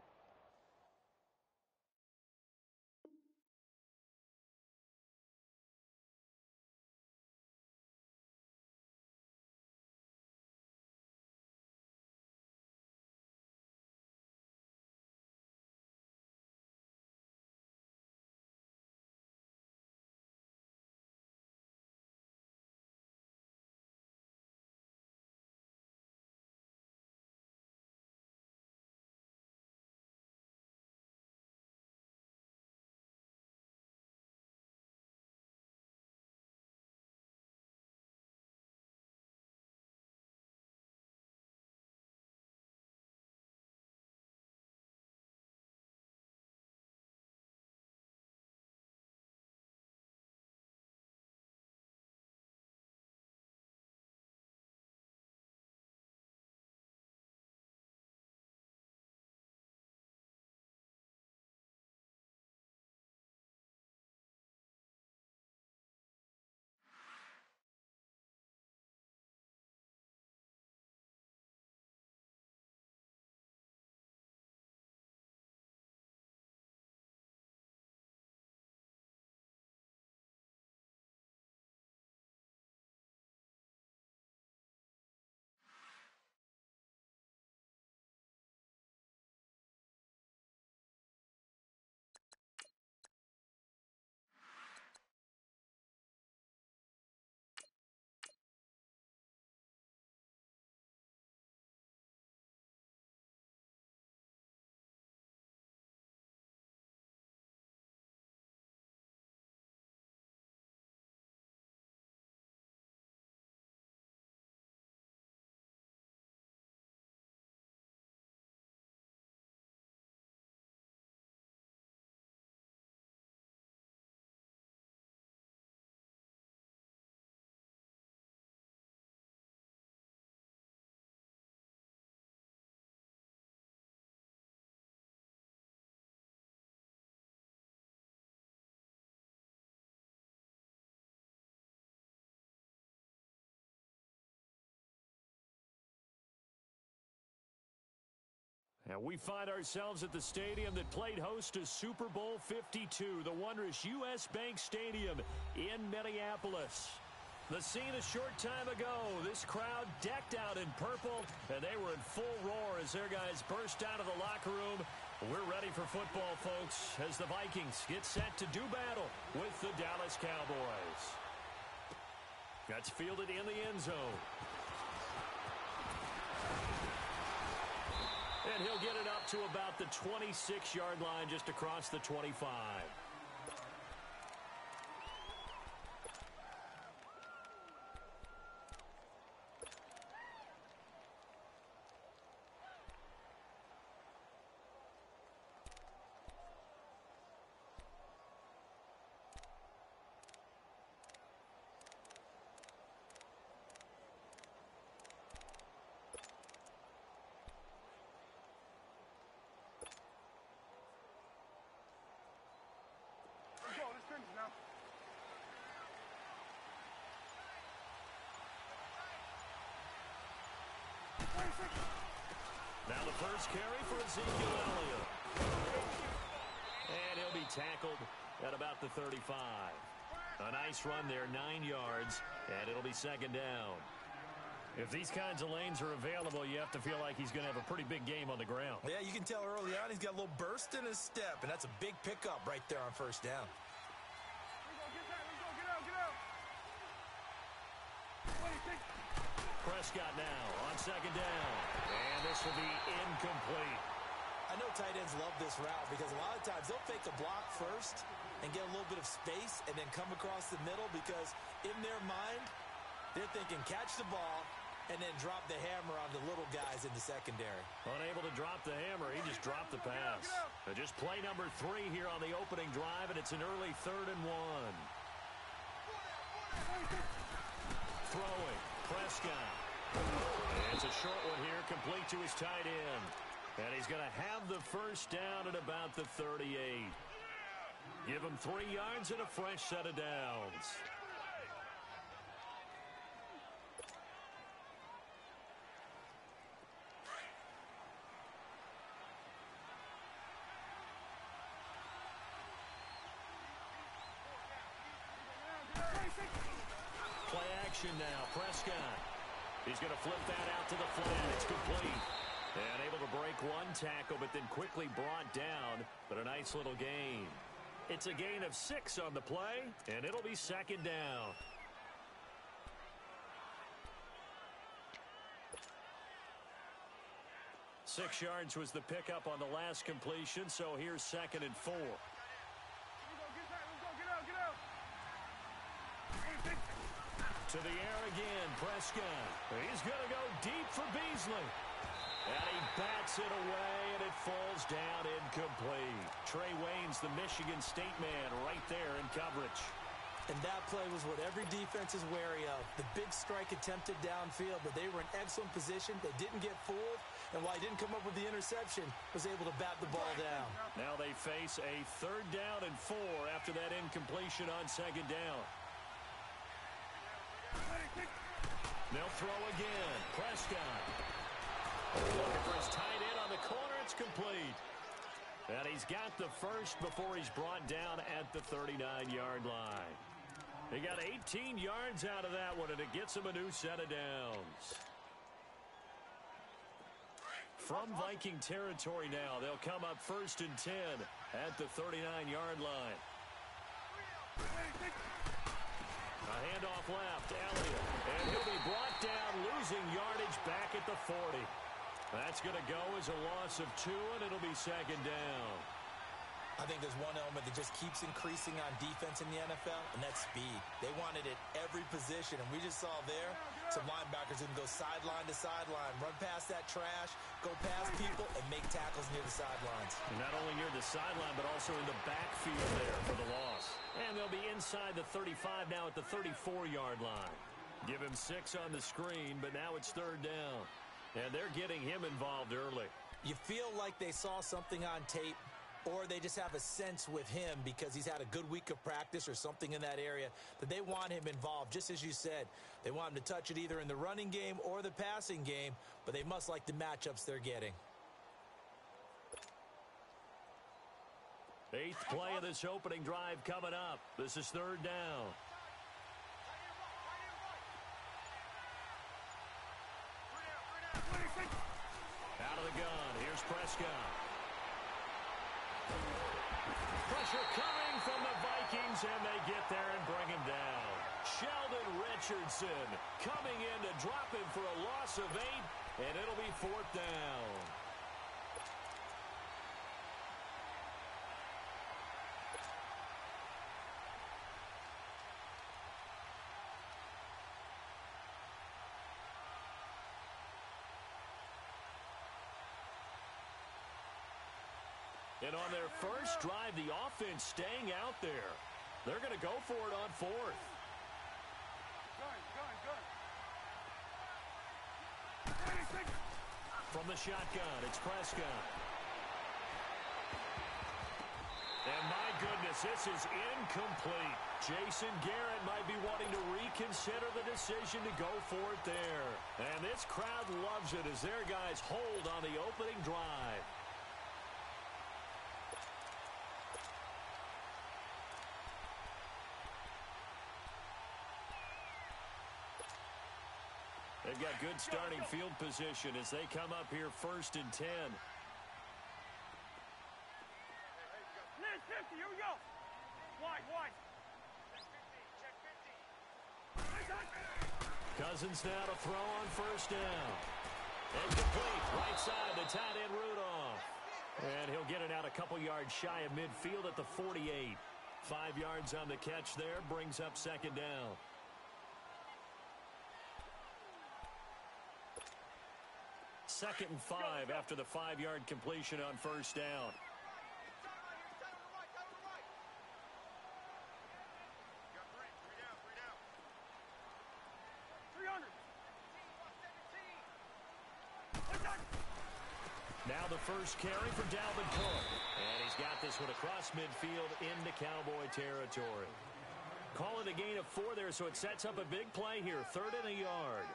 And we find ourselves at the stadium that played host to Super Bowl 52, the wondrous U.S. Bank Stadium in Minneapolis. The scene a short time ago, this crowd decked out in purple, and they were in full roar as their guys burst out of the locker room. We're ready for football, folks, as the Vikings get set to do battle with the Dallas Cowboys. That's fielded in the end zone. And he'll get it up to about the 26-yard line, just across the 25. Now the first carry for Ezekiel Elliott. And he'll be tackled at about the 35. A nice run there, 9 yards, and it'll be second down. If these kinds of lanes are available, you have to feel like he's going to have a pretty big game on the ground. Yeah, you can tell early on he's got a little burst in his step, and that's a big pickup right there on first down. Prescott now on second down, and this will be incomplete. I know tight ends love this route because a lot of times they'll fake a block first and get a little bit of space and then come across the middle because in their mind, they're thinking catch the ball and then drop the hammer on the little guys in the secondary. Unable to drop the hammer, he just dropped the pass. Just play number 3 here on the opening drive, and it's an early 3rd and 1. Throwing, Prescott. It's a short one here, complete to his tight end. And he's going to have the first down at about the 38. Give him 3 yards and a fresh set of downs. Play action now, Prescott. He's going to flip that out to the flat. It's complete. And able to break one tackle, but then quickly brought down. But a nice little gain. It's a gain of 6 on the play, and it'll be second down. Six yards was the pickup on the last completion, so here's 2nd and 4. To the air again, Prescott. He's going to go deep for Beasley. And he bats it away, and it falls down incomplete. Trey Wayne's the Michigan State man right there in coverage. And that play was what every defense is wary of. The big strike attempted downfield, but they were in excellent position. They didn't get fooled, and while he didn't come up with the interception, was able to bat the ball down. Now they face a 3rd down and 4 after that incompletion on second down. They'll throw again. Prescott. Looking for his tight end on the corner. It's complete. And he's got the first before he's brought down at the 39-yard line. He got 18 yards out of that one, and it gets him a new set of downs. From Viking territory now, they'll come up 1st and 10 at the 39-yard line. A handoff left, Elliott, and he'll be brought down, losing yardage back at the 40. That's going to go as a loss of 2, and it'll be second down. I think there's one element that just keeps increasing on defense in the NFL, and that's speed. They want it at every position, and we just saw there some linebackers who can go sideline to sideline, run past that trash, go past people, and make tackles near the sidelines. And not only near the sideline, but also in the backfield there for the loss. And they'll be inside the 35 now at the 34-yard line. Give him 6 on the screen, but now it's 3rd down. And they're getting him involved early. You feel like they saw something on tape, or they just have a sense with him because he's had a good week of practice or something in that area that they want him involved. Just as you said, they want him to touch it either in the running game or the passing game, but they must like the matchups they're getting. Eighth play of this opening drive coming up. This is third down. Out of the gun. Here's Prescott. Pressure coming from the Vikings, and they get there and bring him down. Sheldon Richardson coming in to drop him for a loss of 8, and it'll be fourth down. And on their first drive, the offense staying out there. They're going to go for it on fourth. From the shotgun, it's Prescott. And my goodness, this is incomplete. Jason Garrett might be wanting to reconsider the decision to go for it there. And this crowd loves it as their guys hold on the opening drive. They've got good starting field position as they come up here first and 10. Lance 50, here we go. Wide. Check 50. Cousins now to throw on first down. Incomplete. Right side to tight end Rudolph. And he'll get it out a couple yards shy of midfield at the 48. 5 yards on the catch there. Brings up second down. Second and 5 after the 5-yard completion on first down. Now the first carry for Dalvin Cook. And he's got this one across midfield into Cowboy territory. Call it a gain of 4 there, so it sets up a big play here. 3rd and a yard.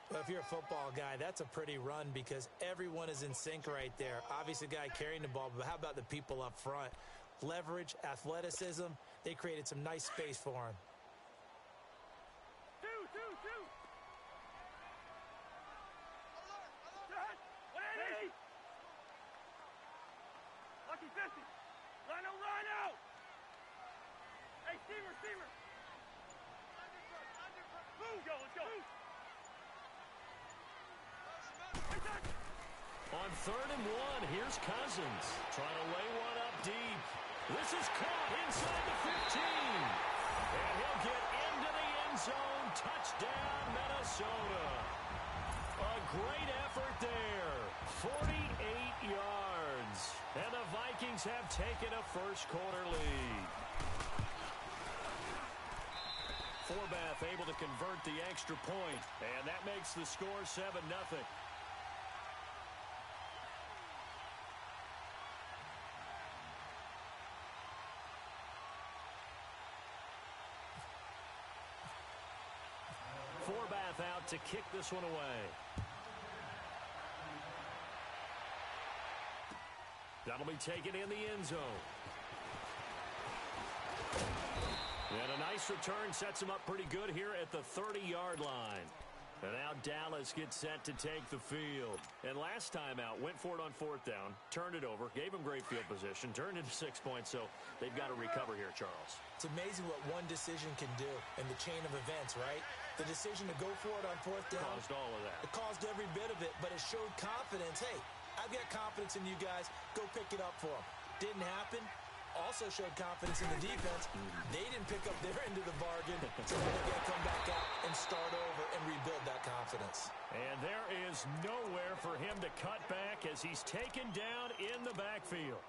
Well, if you're a football guy, that's a pretty run because everyone is in sync right there. Obviously, the guy carrying the ball, but how about the people up front? Leverage, athleticism, they created some nice space for him. Two. Alert. 180. Lucky 50. Line out. Hey, Steamer. Let's go. On 3rd and 1, here's Cousins trying to lay one up deep. This is caught inside the 15. And he'll get into the end zone. Touchdown, Minnesota. A great effort there. 48 yards. And the Vikings have taken a first-quarter lead. Forbath able to convert the extra point. And that makes the score 7-0. Forbath out to kick this one away. That'll be taken in the end zone. And a nice return sets him up pretty good here at the 30-yard line. And now Dallas gets set to take the field. And last time out, went for it on 4th down, turned it over, gave him great field position, turned into 6 points, so they've got to recover here, Charles. It's amazing what one decision can do in the chain of events, right? The decision to go for it on 4th down. Caused all of that. It caused every bit of it, but it showed confidence. Hey, I've got confidence in you guys. Go pick it up for them. Didn't happen. Also showed confidence in the defense. They didn't pick up their end of the bargain, so they're going to come back out and start over and rebuild that confidence. And there is nowhere for him to cut back as he's taken down in the backfield.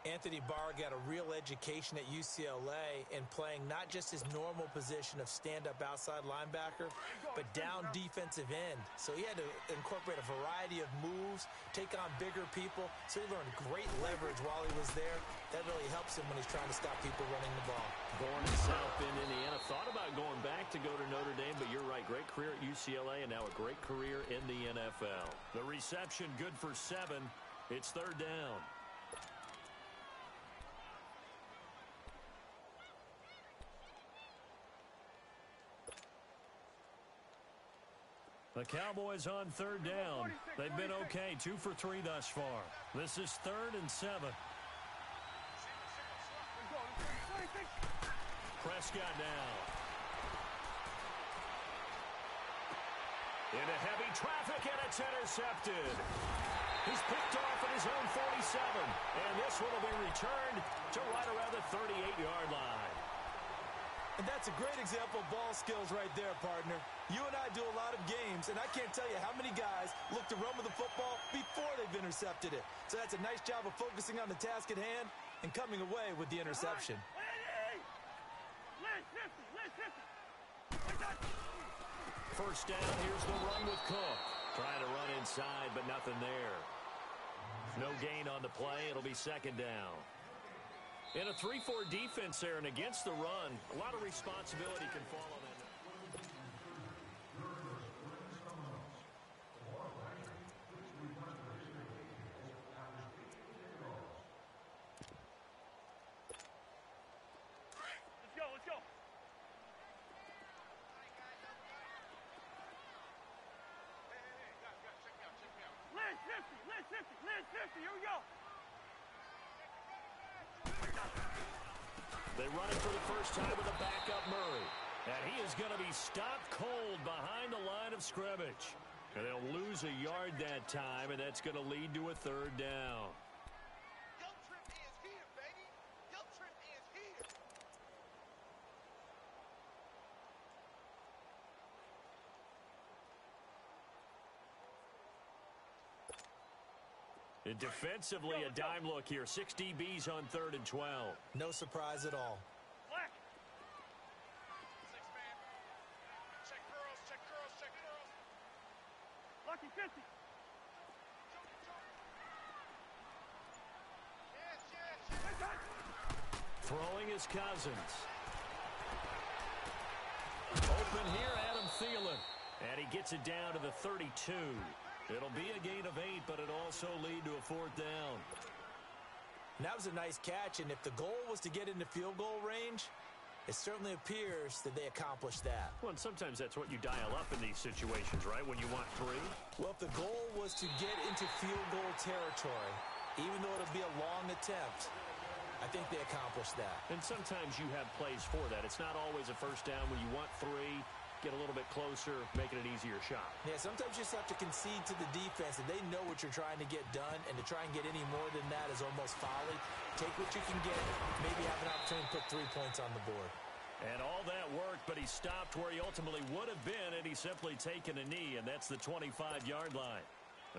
Anthony Barr got a real education at UCLA in playing not just his normal position of stand-up outside linebacker, but down defensive end. So he had to incorporate a variety of moves, take on bigger people. So he learned great leverage while he was there. That really helps him when he's trying to stop people running the ball. Born in South Bend, Indiana. Thought about going back to go to Notre Dame, but you're right. Great career at UCLA and now a great career in the NFL. The reception good for 7. It's 3rd down. The Cowboys on third down. They've been okay, 2 for 3 thus far. This is 3rd and 7. Prescott down. Into heavy traffic, and it's intercepted. He's picked off at his own 47, and this one will be returned to right around the 38-yard line. And that's a great example of ball skills right there, partner. You and I do a lot of games, and I can't tell you how many guys look to run with the football before they've intercepted it. So that's a nice job of focusing on the task at hand and coming away with the interception. First down, here's the run with Cook. Trying to run inside, but nothing there. No gain on the play. It'll be 2nd down. In a 3-4 defense there, and against the run, a lot of responsibility can fall on that. Let's go. Hey, guys, check me out. Lance 50, here we go. They run it for the first time with a backup Murray. And he is going to be stopped cold behind the line of scrimmage. And they'll lose a yard that time, and that's going to lead to a 3rd down. Young Trip is here, baby. Young Trip is here. And defensively, a dime look here. 6 DBs on 3rd and 12. No surprise at all. Black. 6 man. Check curls. Lucky 50. Yes. Throwing his Cousins. Open here, Adam Thielen. And he gets it down to the 32. It'll be a gain of 8, but it'll also lead to a 4th down. And that was a nice catch, and if the goal was to get into field goal range, it certainly appears that they accomplished that. Well, and sometimes that's what you dial up in these situations, right, when you want 3? Well, if the goal was to get into field goal territory, even though it'll be a long attempt, I think they accomplished that. And sometimes you have plays for that. It's not always a first down when you want 3. Get a little bit closer, making an easier shot. Yeah, sometimes you just have to concede to the defense, and they know what you're trying to get done, and to try and get any more than that is almost folly. Take what you can get, maybe have an opportunity to put 3 points on the board. And all that worked, but he stopped where he ultimately would have been, and he's simply taken a knee, and that's the 25-yard line.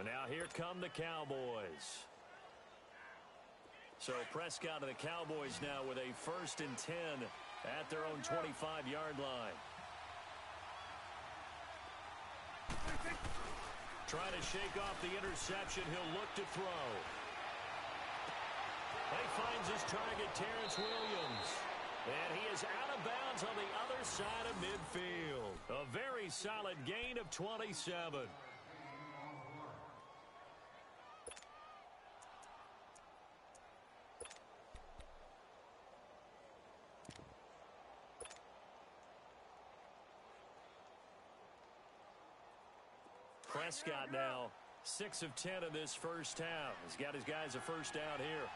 And now here come the Cowboys. So Prescott and the Cowboys now with a 1st and 10 at their own 25-yard line. Trying to shake off the interception. He'll look to throw. He finds his target, Terrence Williams. And he is out of bounds on the other side of midfield. A very solid gain of 27. Prescott now 6 of 10 in this first half. He's got his guys a first down here.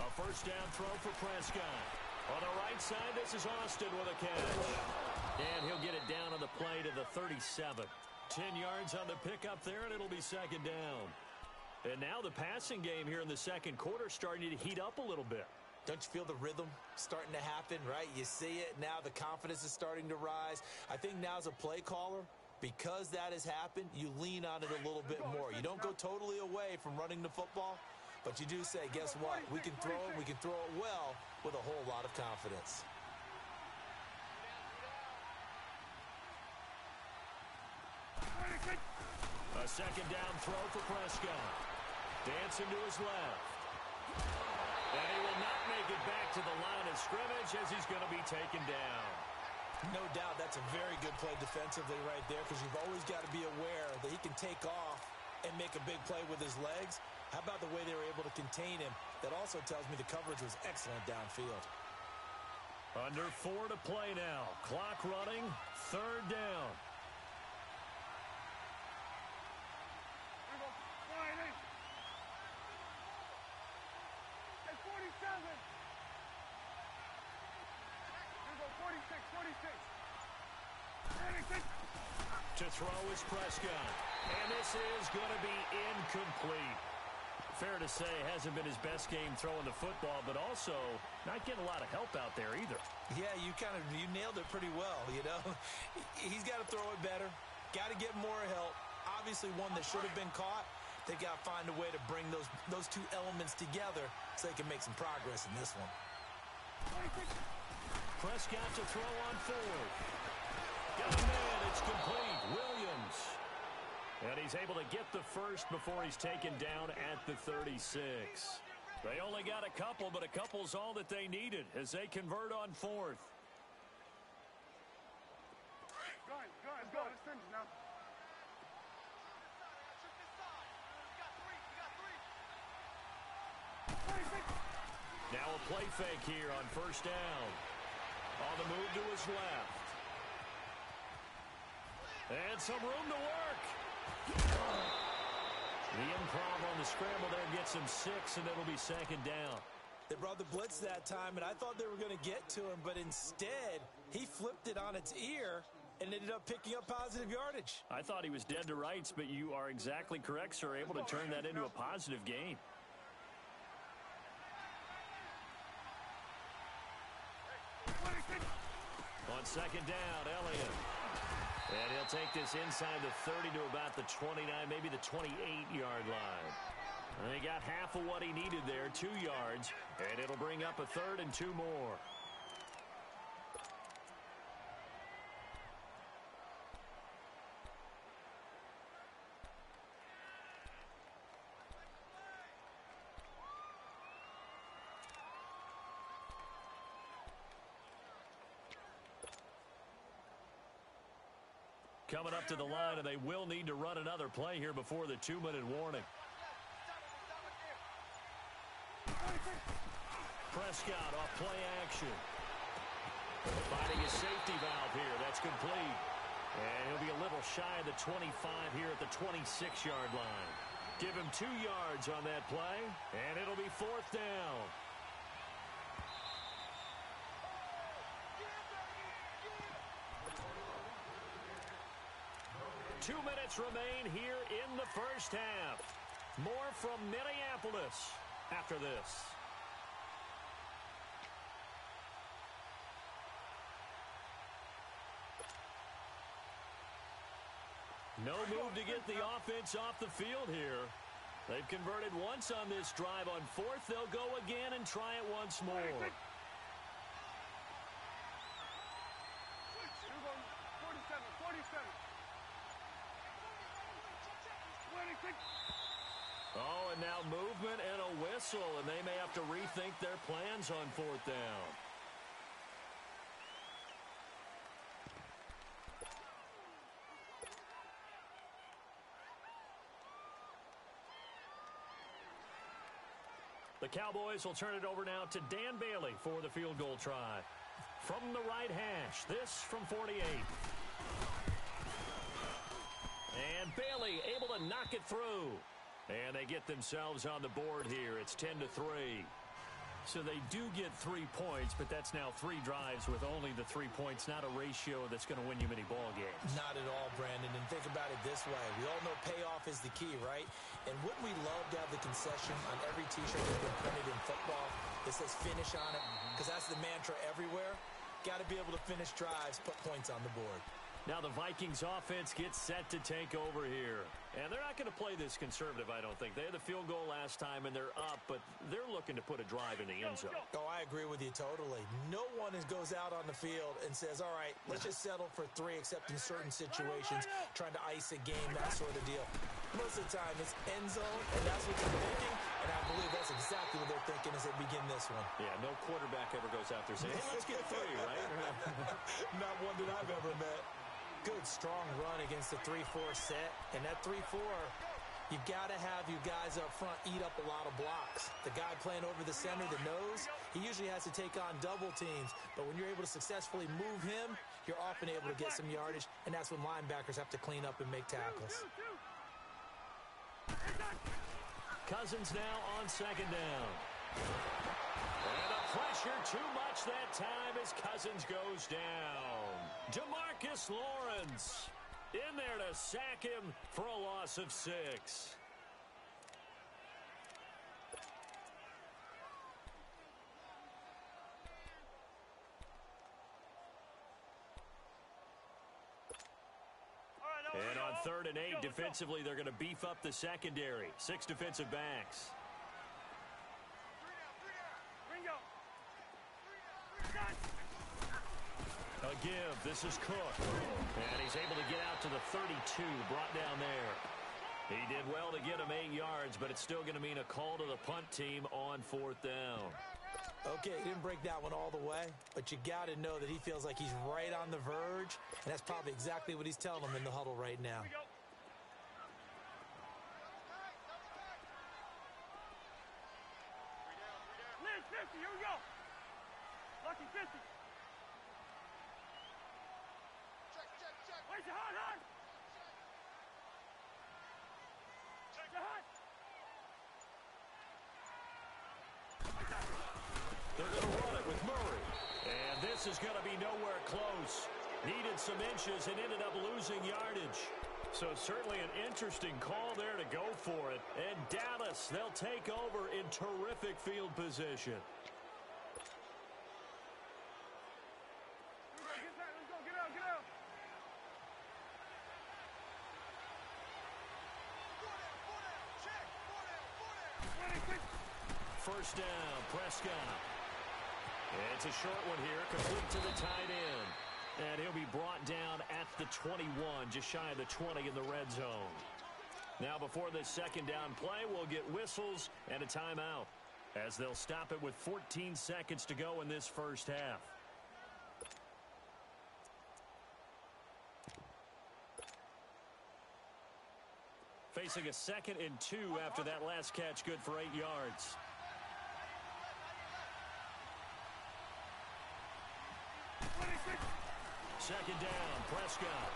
A first down throw for Prescott. On the right side, this is Austin with a catch. And he'll get it down on the play to the 37. 10 yards on the pickup there, and it'll be 2nd down. And now the passing game here in the second quarter starting to heat up a little bit. Don't you feel the rhythm starting to happen, right? You see it. Now the confidence is starting to rise. I think now as a play caller, because that has happened, you lean on it a little bit more. You don't go totally away from running the football, but you do say, guess what? We can throw it. We can throw it well with a whole lot of confidence. A 2nd down throw for Prescott. Dancing to his left. And he will not make it back to the line of scrimmage as he's going to be taken down. No doubt that's a very good play defensively right there, because you've always got to be aware that he can take off and make a big play with his legs. How about the way they were able to contain him? That also tells me the coverage was excellent downfield. Under 4 to play now. Clock running. Third down. Here we go. 48. Hey, 47. Here we go. 46. 46. 46. To throw is Prescott. And this is going to be incomplete. Fair to say, hasn't been his best game throwing the football, but also not getting a lot of help out there either. Yeah, you nailed it pretty well, you know. He's got to throw it better. Got to get more help. Obviously one that should have been caught. They got to find a way to bring those two elements together so they can make some progress in this one. Prescott to throw on fourth. Got a man. It's complete. Williams. And he's able to get the first before he's taken down at the 36. They only got a couple, but a couple's all that they needed as they convert on fourth. Let's go. Let's finish now. Now a play fake here on first down. On the move to his left. And some room to work. The improv on the scramble there gets him 6, and it'll be second down. They brought the blitz that time, and I thought they were going to get to him, but instead, he flipped it on its ear and ended up picking up positive yardage. I thought he was dead to rights, but you are exactly correct, sir. Able to turn that into a positive gain. On second down, Elliott. And he'll take this inside the 30 to about the 29, maybe the 28-yard line. And he got half of what he needed there, 2 yards. And it'll bring up a third and 2 more. Coming up to the line, and they will need to run another play here before the 2-minute warning. Prescott off play action. Finding his safety valve here. That's complete. And he'll be a little shy of the 25 here at the 26-yard line. Give him 2 yards on that play, and it'll be fourth down. 2 minutes remain here in the first half. More from Minneapolis after this. No move to get the offense off the field here. They've converted once on this drive. On fourth, they'll go again and try it once more. 47. Oh, and now movement and a whistle, and they may have to rethink their plans on fourth down. The Cowboys will turn it over now to Dan Bailey for the field goal try. From the right hash, this from 48. And Bailey able to knock it through. And they get themselves on the board here. It's 10-3. So they do get 3 points, but that's now 3 drives with only the 3 points, not a ratio that's going to win you many ball games. Not at all, Brandon. And think about it this way. We all know payoff is the key, right? And wouldn't we love to have the concession on every T-shirt that's been printed in football that says finish on it? Because that's the mantra everywhere. Got to be able to finish drives, put points on the board. Now the Vikings offense gets set to take over here. And they're not going to play this conservative, I don't think. They had the field goal last time, and they're up, but they're looking to put a drive in the end zone. Oh, I agree with you totally. No one goes out on the field and says, all right, let's just settle for 3, except in certain situations, trying to ice a game, that sort of deal. Most of the time, it's end zone, and that's what they're thinking, and I believe that's exactly what they're thinking as they begin this one. Yeah, no quarterback ever goes out there saying, hey, let's get 3, right? Not one that I've ever met. Good, strong run against the 3-4 set. And that 3-4, You got to have you guys up front eat up a lot of blocks. The guy playing over the center, the nose, he usually has to take on double teams. But when you're able to successfully move him, you're often able to get some yardage, and that's when linebackers have to clean up and make tackles. Cousins now on second down. And the pressure too much that time as Cousins goes down. DeMarcus Lawrence in there to sack him for a loss of 6. And on 3rd and 8, defensively, they're going to beef up the secondary. 6 defensive backs. A give. This is Cook. And he's able to get out to the 32, brought down there. He did well to get him 8 yards, but it's still going to mean a call to the punt team on 4th down. Okay, he didn't break that one all the way, but you got to know that he feels like he's right on the verge, and that's probably exactly what he's telling them in the huddle right now. Liz, 50, here we go. Lucky 50. Check. Where's your hot? Check your hot. They're going to run it with Murray. And this is going to be nowhere close. Needed some inches and ended up losing yardage. So certainly an interesting call there to go for it. And Dallas, they'll take over in terrific field position. Let's go. Get out. First down, Prescott. It's a short one here, complete to the tight end. And he'll be brought down at the 21, just shy of the 20 in the red zone. Now before this second down play, we'll get whistles and a timeout, as they'll stop it with 14 seconds to go in this first half. Facing a 2nd and 2 after that last catch, good for 8 yards. Second down, Prescott.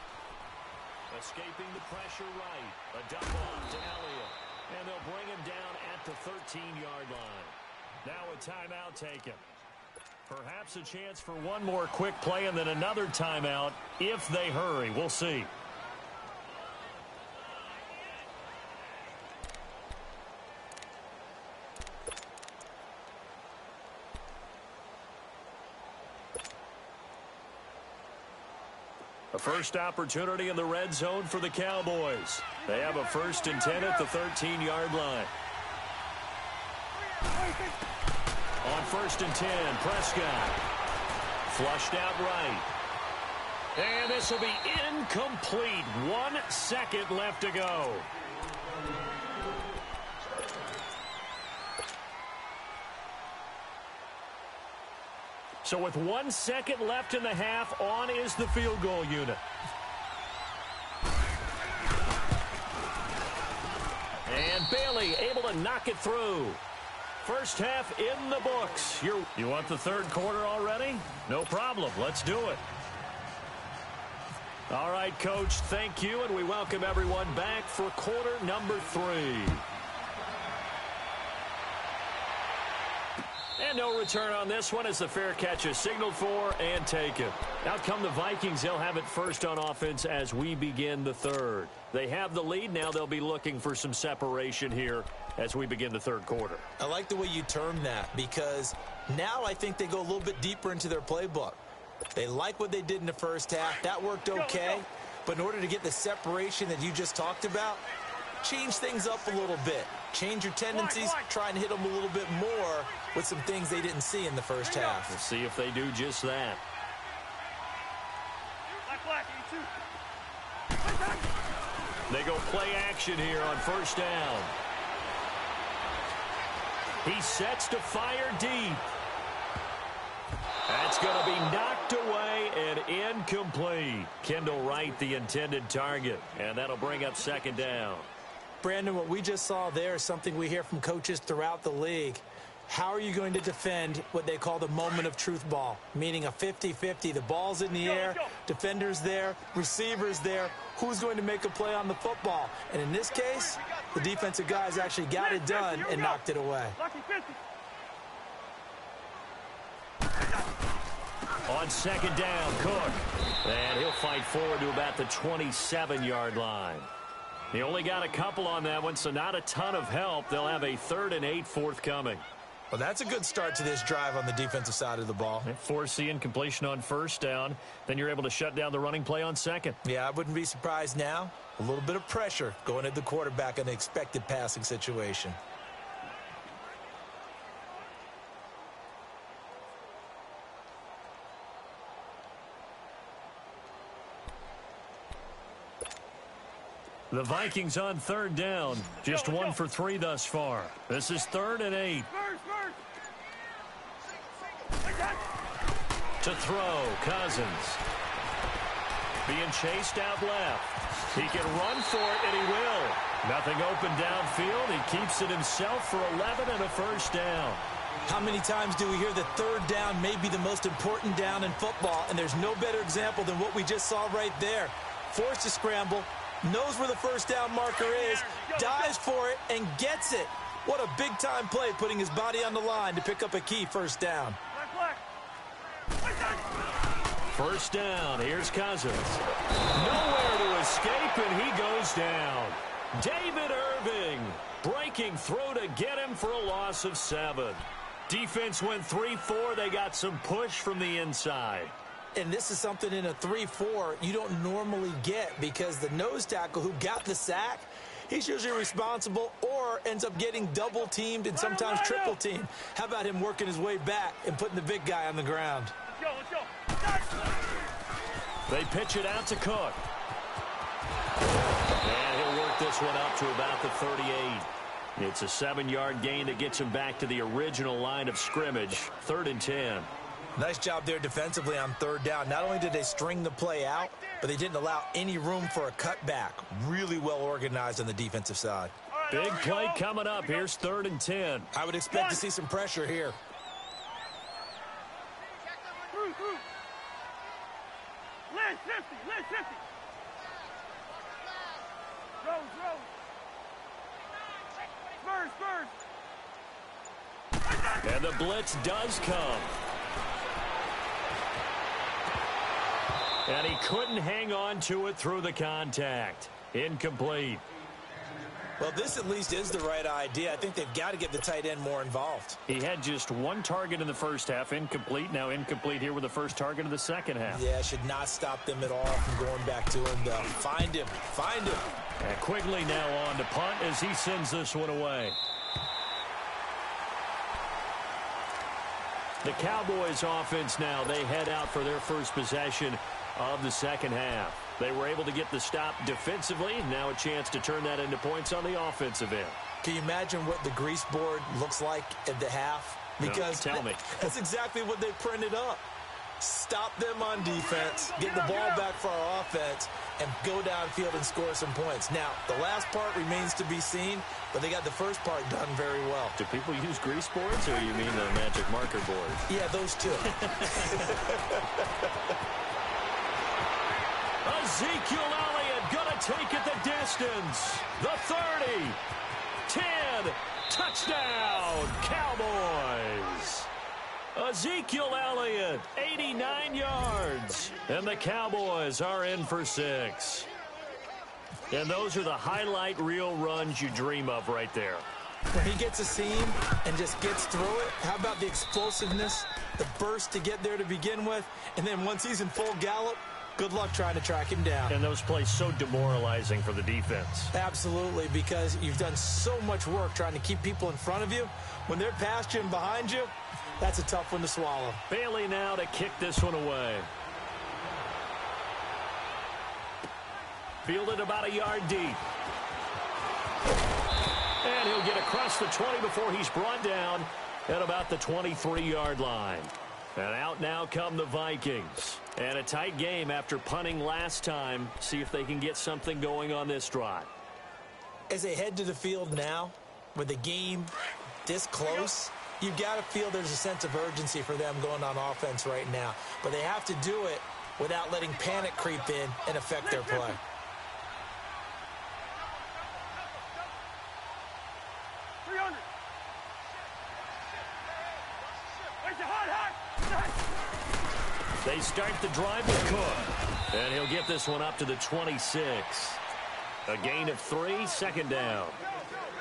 Escaping the pressure right. A dump off to Elliott. And they'll bring him down at the 13-yard line. Now a timeout taken. Perhaps a chance for one more quick play and then another timeout if they hurry. We'll see. A first opportunity in the red zone for the Cowboys. They have a 1st and 10 at the 13-yard line. On 1st and 10, Prescott. Flushed out right. And this will be incomplete. 1 second left to go. So with 1 second left in the half, on is the field goal unit. And Bailey able to knock it through. First half in the books. You want the 3rd quarter already? No problem. Let's do it. All right, Coach, thank you, and we welcome everyone back for quarter number 3. And no return on this one as the fair catch is signaled for and taken. Out come the Vikings. They'll have it first on offense as we begin the 3rd. They have the lead. Now they'll be looking for some separation here as we begin the 3rd quarter. I like the way you term that, because now I think they go a little bit deeper into their playbook. They like what they did in the first half. That worked okay. But in order to get the separation that you just talked about, change things up a little bit. Change your tendencies, try and hit them a little bit more with some things they didn't see in the first half. We'll see if they do just that. They go play action here on first down. He sets to fire deep. That's going to be knocked away and incomplete. Kendall Wright, the intended target, and that'll bring up second down. Brandon, what we just saw there is something we hear from coaches throughout the league. How are you going to defend what they call the moment of truth ball, meaning a 50-50? The ball's in the air, defender's there, receiver's there. Who's going to make a play on the football? And in this case, the defensive guys actually got it done and knocked it away. On second down, Cook. And he'll fight forward to about the 27-yard line. He only got a couple on that one, so not a ton of help. They'll have a 3rd and 8 forthcoming. Well, that's a good start to this drive on the defensive side of the ball. They force the incompletion on first down. Then you're able to shut down the running play on second. Yeah, I wouldn't be surprised now. A little bit of pressure going at the quarterback in an expected passing situation. The Vikings on 3rd down. Just 1 for 3 thus far. This is 3rd and 8. To throw, Cousins. Being chased out left. He can run for it, and he will. Nothing open downfield. He keeps it himself for 11 and a first down. How many times do we hear that 3rd down may be the most important down in football, and there's no better example than what we just saw right there. Forced to scramble, knows where the first down marker is, dives for it, and gets it. What a big-time play, putting his body on the line to pick up a key first down. First down, here's Cousins. Nowhere to escape, and he goes down. David Irving breaking through to get him for a loss of 7. Defense went 3-4. They got some push from the inside. And this is something in a 3-4 you don't normally get, because the nose tackle who got the sack, he's usually responsible or ends up getting double-teamed and sometimes triple-teamed. How about him working his way back and putting the big guy on the ground? They pitch it out to Cook. And he'll work this one up to about the 38. It's a 7-yard gain that gets him back to the original line of scrimmage, 3rd and 10. Nice job there defensively on 3rd down. Not only did they string the play out, but they didn't allow any room for a cutback. Really well organized on the defensive side. Big play coming up. Here's 3rd and 10. I would expect to see some pressure here. List 50. Rose. Spurs. And the blitz does come. And he couldn't hang on to it through the contact. Incomplete. Well, this at least is the right idea. I think they've got to get the tight end more involved. He had just 1 target in the first half, incomplete. Now incomplete here with the first target of the second half. Yeah, should not stop them at all from going back to him, though. Find him. And Quigley now on to punt as he sends this one away. The Cowboys offense now, they head out for their first possession of the second half. They were able to get the stop defensively. Now a chance to turn that into points on the offensive end. Can you imagine what the grease board looks like at the half? Because no, tell me. That's exactly what they printed up. Stop them on defense, get the ball back for our offense, and go downfield and score some points. Now, the last part remains to be seen, but they got the first part done very well. Do people use grease boards, or you mean the magic marker board? Yeah, those two. Ezekiel Elliott gonna take it the distance. The 30, 10, touchdown, Cowboys. Ezekiel Elliott, 89 yards. And the Cowboys are in for 6. And those are the highlight reel runs you dream of right there. When he gets a seam and just gets through it, how about the explosiveness, the burst to get there to begin with, and then once he's in full gallop, good luck trying to track him down. And those plays so demoralizing for the defense. Absolutely, because you've done so much work trying to keep people in front of you. When they're past you and behind you, that's a tough one to swallow. Bailey now to kick this one away. Fielded about a yard deep. And he'll get across the 20 before he's brought down at about the 23-yard line. And out now come the Vikings. And a tight game after punting last time. See if they can get something going on this drive. As they head to the field now, with the game this close, you've got to feel there's a sense of urgency for them going on offense right now. But they have to do it without letting panic creep in and affect their play. They start the drive with Cook, and he'll get this one up to the 26. A gain of 3, 2nd down.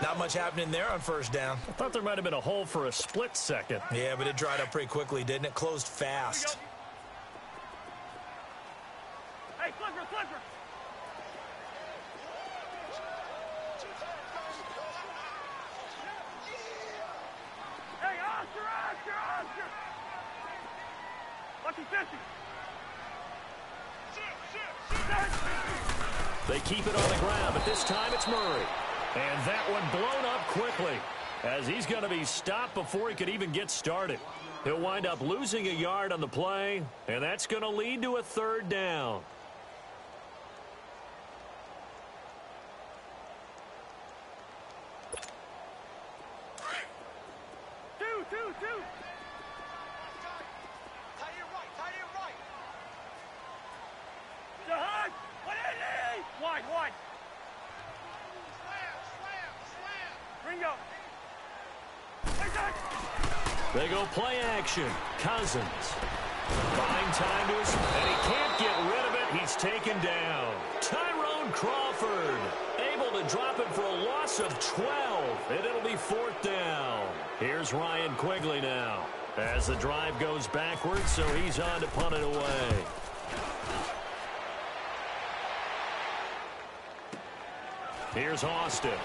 Not much happening there on 1st down. I thought there might have been a hole for a split second. Yeah, but it dried up pretty quickly, didn't it? Closed fast. Hey, flipper! Hey, Oscar! Lucky 50. They keep it on the ground, but this time it's Murray. And that one blown up quickly, as he's going to be stopped before he could even get started. He'll wind up losing a yard on the play, and that's going to lead to a 3rd down. Two. Tie it right. Jahan, what is it? Wide. Slam. Ringo. They go play action. Cousins. Buying time to his, and he can't get rid of it. He's taken down. Tyrone Crawford able to drop it for a loss of 12, and it'll be 4th down. Here's Ryan Quigley now, as the drive goes backwards, so he's on to punt it away. Here's Austin.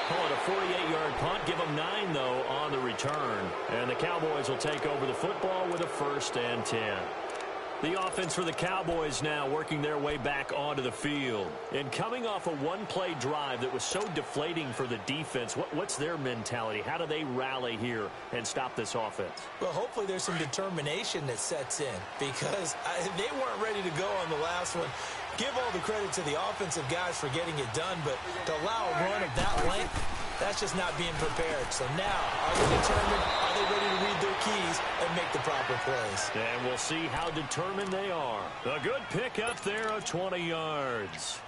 Call it a 48-yard punt. Give them 9, though, on the return. And the Cowboys will take over the football with a 1st and 10. The offense for the Cowboys now working their way back onto the field. And coming off a one-play drive that was so deflating for the defense, what's their mentality? How do they rally here and stop this offense? Well, hopefully there's some determination that sets in, because they weren't ready to go on the last one. Give all the credit to the offensive guys for getting it done, but to allow a run of that length, that's just not being prepared. So now, are they determined? Are they ready to read their keys and make the proper plays? And we'll see how determined they are. A good pick up there of 20 yards.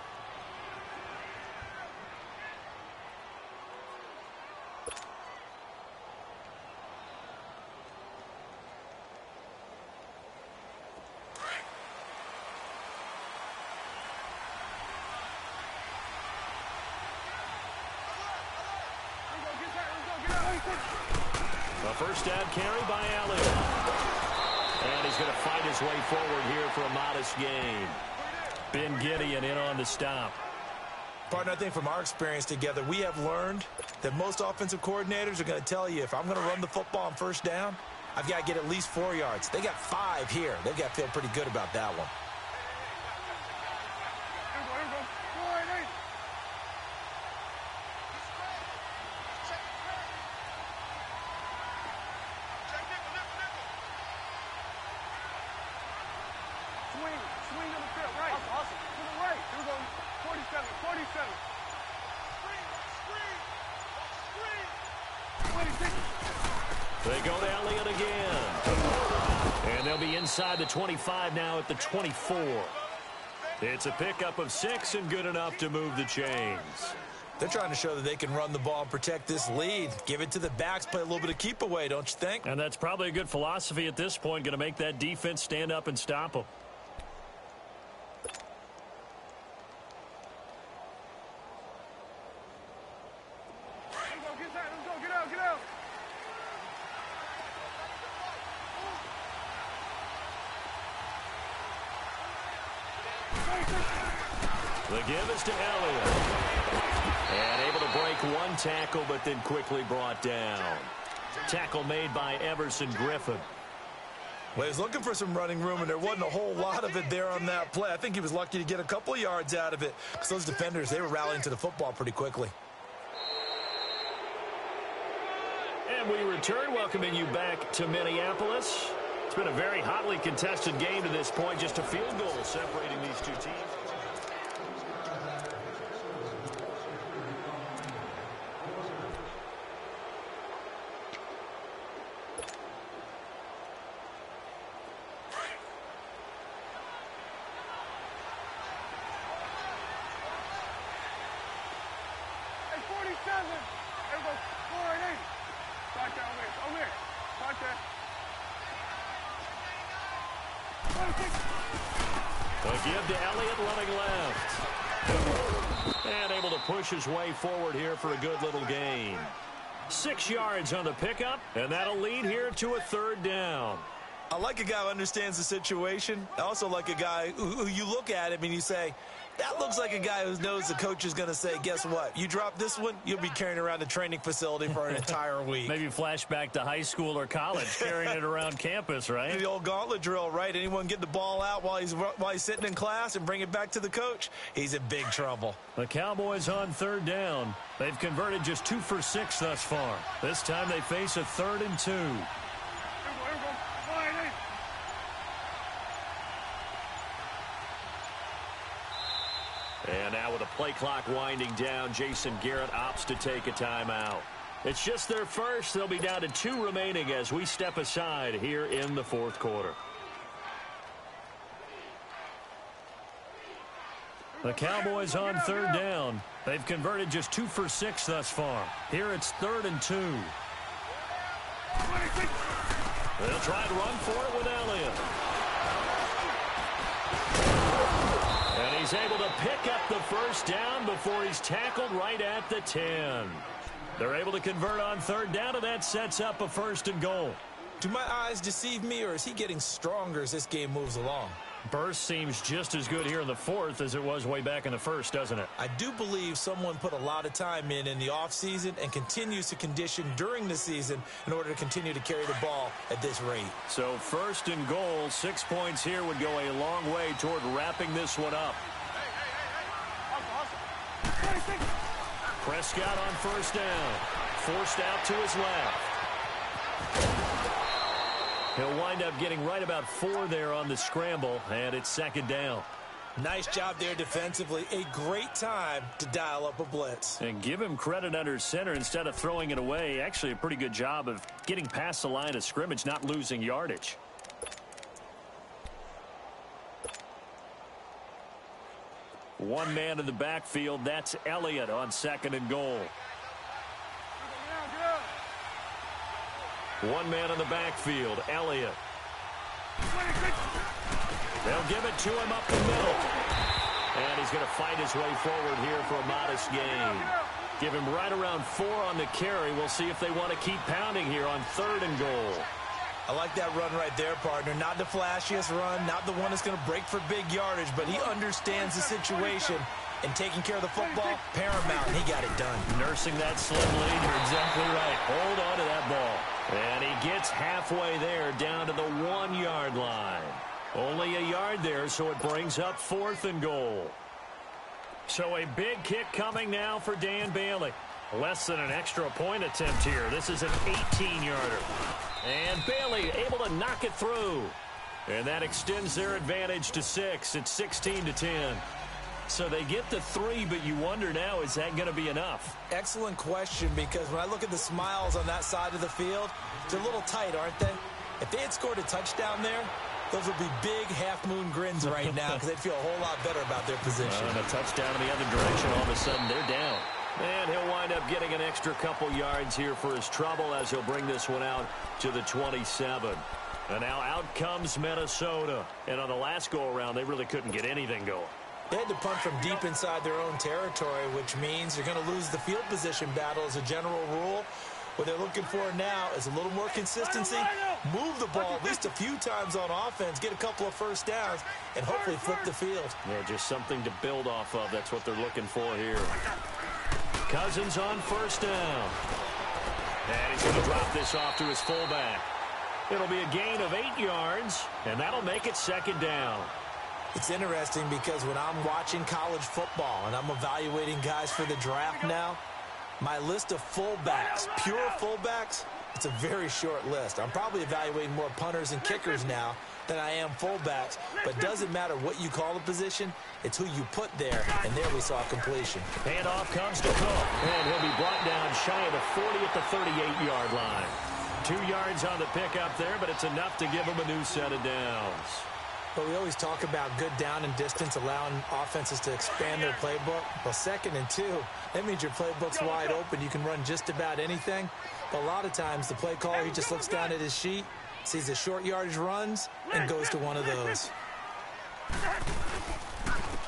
A 1st down carry by Elliott. And he's going to fight his way forward here for a modest gain. Ben Gideon in on the stop. Partner, I think from our experience together, we have learned that most offensive coordinators are going to tell you, if I'm going to run the football on 1st down, I've got to get at least 4 yards. They got 5 here. They've got to feel pretty good about that one. Swing on the field, right. Awesome. To the right. Here we go. 47. Screen. 26. They go to Elliott again. And they'll be inside the 25 now at the 24. It's a pickup of 6 and good enough to move the chains. They're trying to show that they can run the ball and protect this lead. Give it to the backs, play a little bit of keep away, don't you think? And that's probably a good philosophy at this point, going to make that defense stand up and stop them. The give is to Elliott. And able to break one tackle, but then quickly brought down. Tackle made by Everson Griffin. Well, he was looking for some running room, and there wasn't a whole lot of it there on that play. I think he was lucky to get a couple of yards out of it, because those defenders, they were rallying to the football pretty quickly. And we return, welcoming you back to Minneapolis. It's been a very hotly contested game to this point. Just a field goal separating these two teams. There we go. 480. Start that over here. Over here. Start that. A give to Elliott running left. And able to push his way forward here for a good little gain. 6 yards on the pickup, and that'll lead here to a third down. I like a guy who understands the situation. I also like a guy who you look at him and you say, that looks like a guy who knows the coach is going to say, guess what? You drop this one, you'll be carrying around the training facility for an entire week. Maybe flashback to high school or college, carrying it around campus, right? The old gauntlet drill, right? Anyone get the ball out while he's sitting in class and bring it back to the coach, he's in big trouble. The Cowboys on third down. They've converted just 2 for 6 thus far. This time they face a 3rd and 2. And now with the play clock winding down, Jason Garrett opts to take a timeout. It's just their first. They'll be down to 2 remaining as we step aside here in the 4th quarter. The Cowboys on third down. They've converted just 2 for 6 thus far. Here it's 3rd and 2. They'll try to run for it with Elliott. And he's able to pick up the first down before he's tackled right at the 10. They're able to convert on third down, and that sets up a 1st and goal. Do my eyes deceive me, or is he getting stronger as this game moves along? Burst seems just as good here in the 4th as it was way back in the 1st, doesn't it? I do believe someone put a lot of time in the offseason and continues to condition during the season in order to continue to carry the ball at this rate. So 1st and goal, 6 points here would go a long way toward wrapping this one up. Prescott on 1st down. Forced out to his left. He'll wind up getting right about 4 there on the scramble, and it's 2nd down. Nice job there defensively. A great time to dial up a blitz. And give him credit under center instead of throwing it away. Actually a pretty good job of getting past the line of scrimmage, not losing yardage. One man in the backfield. That's Elliott on 2nd and goal. One man in the backfield, Elliott. They'll give it to him up the middle. And he's going to fight his way forward here for a modest gain. Give him right around 4 on the carry. We'll see if they want to keep pounding here on 3rd and goal. I like that run right there, partner. Not the flashiest run, not the one that's going to break for big yardage, but he understands the situation, and taking care of the football, paramount, and he got it done. Nursing that slim lead, you're exactly right. Hold on to that ball. And he gets halfway there, down to the 1-yard line. Only a yard there, so it brings up 4th and goal. So a big kick coming now for Dan Bailey. Less than an extra point attempt here. This is an 18-yarder. And Bailey able to knock it through. And that extends their advantage to 6. It's 16-10. So they get the 3, but you wonder now, is that going to be enough? Excellent question, because when I look at the smiles on that side of the field, they're a little tight, aren't they? If they had scored a touchdown there, those would be big half-moon grins right now because they'd feel a whole lot better about their position. And a touchdown in the other direction, all of a sudden they're down. And he'll wind up getting an extra couple yards here for his trouble as he'll bring this one out to the 27. And now out comes Minnesota. And on the last go-around, they really couldn't get anything going. They had to punt from deep inside their own territory, which means they're going to lose the field position battle as a general rule. What they're looking for now is a little more consistency, move the ball at least a few times on offense, get a couple of first downs, and hopefully flip the field. Yeah, just something to build off of. That's what they're looking for here. Cousins on 1st down. And he's going to drop this off to his fullback. It'll be a gain of 8 yards, and that'll make it 2nd down. It's interesting because when I'm watching college football and I'm evaluating guys for the draft now, my list of fullbacks, pure fullbacks, it's a very short list. I'm probably evaluating more punters and kickers now than I am fullbacks, but it doesn't matter what you call the position, it's who you put there, and there we saw completion. Handoff comes to Cook, and he'll be brought down shy of the 40 at the 38-yard line. 2 yards on the pickup there, but it's enough to give him a new set of downs. But we always talk about good down and distance, allowing offenses to expand their playbook. Well, 2nd and 2, that means your playbook's wide open. You can run just about anything. But a lot of times the play caller, he just looks down at his sheet, sees the short yardage runs, and goes to one of those.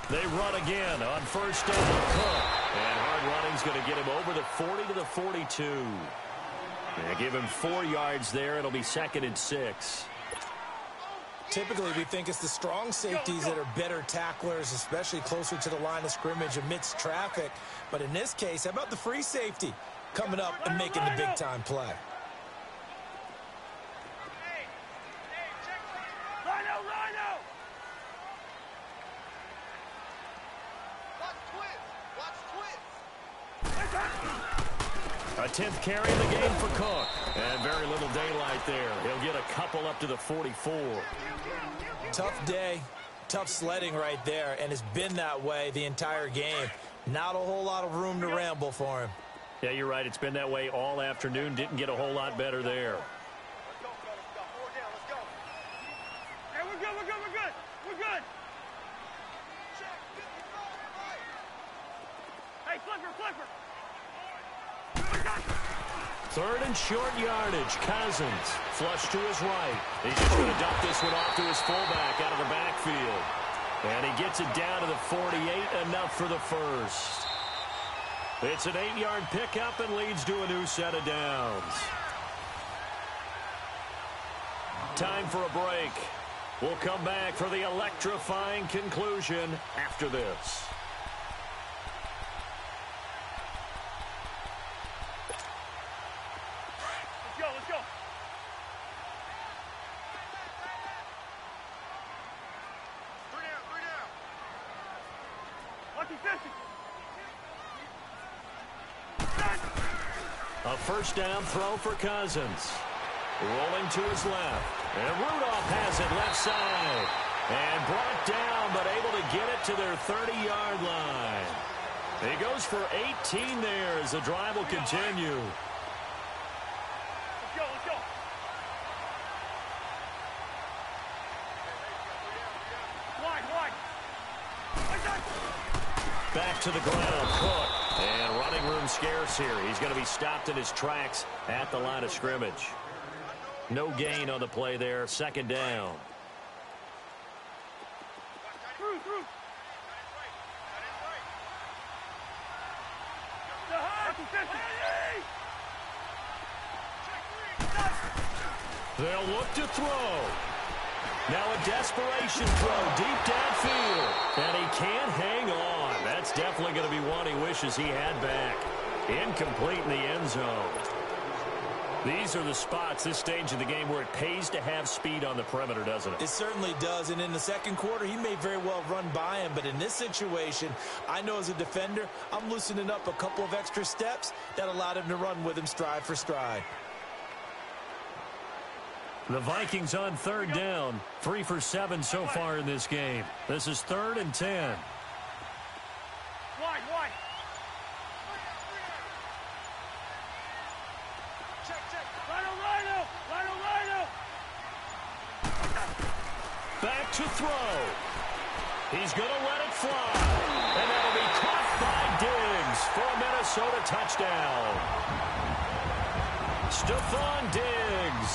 They run again on first down. Cook. And hard running's going to get him over the 40 to the 42. They give him 4 yards there. It'll be 2nd and 6. Typically, we think it's the strong safeties that are better tacklers, especially closer to the line of scrimmage amidst traffic. But in this case, how about the free safety coming up and making the big-time play? A 10th carry in the game for Cook. And very little daylight there. He'll get a couple up to the 44. Tough day, tough sledding right there, and it's been that way the entire game. Not a whole lot of room to ramble for him. Yeah, you're right. It's been that way all afternoon. Didn't get a whole lot better there. Hey, we're good. Hey, flipper. 3rd and short yardage. Cousins flush to his right. He's just going to dump this one off to his fullback out of the backfield. And he gets it down to the 48, enough for the first. It's an 8-yard pickup and leads to a new set of downs. Time for a break. We'll come back for the electrifying conclusion after this. Let's go. Three down. Lucky 50. A first down throw for Cousins. Rolling to his left. And Rudolph has it left side. And brought down, but able to get it to their 30-yard line. He goes for 18 there as the drive will continue. Let's go. Wide. Back to the ground, Cook. And running room scarce here. He's going to be stopped in his tracks at the line of scrimmage. No gain on the play there. 2nd down. Through. They'll look to throw. Now a desperation throw deep downfield. And he can't hang on. That's definitely going to be one he wishes he had back. Incomplete in the end zone. These are the spots, this stage of the game, where it pays to have speed on the perimeter, doesn't it? It certainly does, and in the second quarter, he may very well run by him, but in this situation, I know as a defender, I'm loosening up a couple of extra steps that allowed him to run with him stride for stride. The Vikings on 3rd down, 3 for 7 so far in this game. This is 3rd and 10. Wide. Rhino. Back to throw. He's going to let it fly. And that'll be caught by Diggs for a Minnesota touchdown. Stephon Diggs,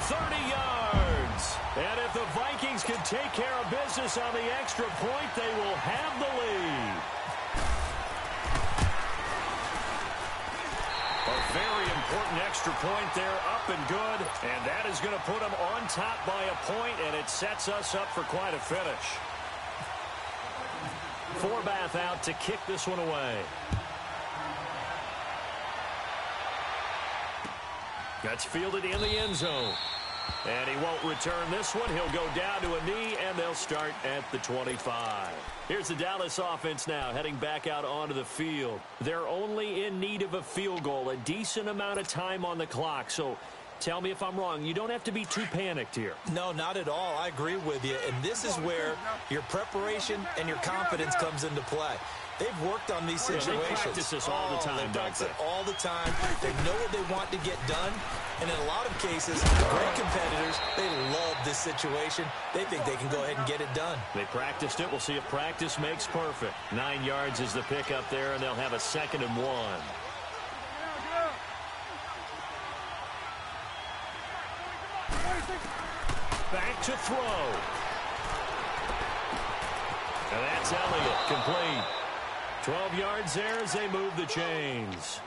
30 yards. And if the Vikings can take care of business on the extra point, they will have the lead. A very important extra point there, up and good. And that is going to put them on top by a point, and it sets us up for quite a finish. Forbath out to kick this one away. That's fielded in the end zone. And he won't return this one. He'll go down to a knee, and they'll start at the 25. Here's the Dallas offense now, heading back out onto the field. They're only in need of a field goal, a decent amount of time on the clock. So tell me if I'm wrong. You don't have to be too panicked here. No, not at all. I agree with you. And this is where your preparation and your confidence comes into play. They've worked on these situations. They practice this all the time, They don't practice they? it all the time. They know what they want to get done. And in a lot of cases, great competitors, they love this situation. They think they can go ahead and get it done. They practiced it. We'll see if practice makes perfect. 9 yards is the pickup there, and they'll have a 2nd and 1. Back to throw. And that's Elliott, complete. 12 yards there as they move the chains.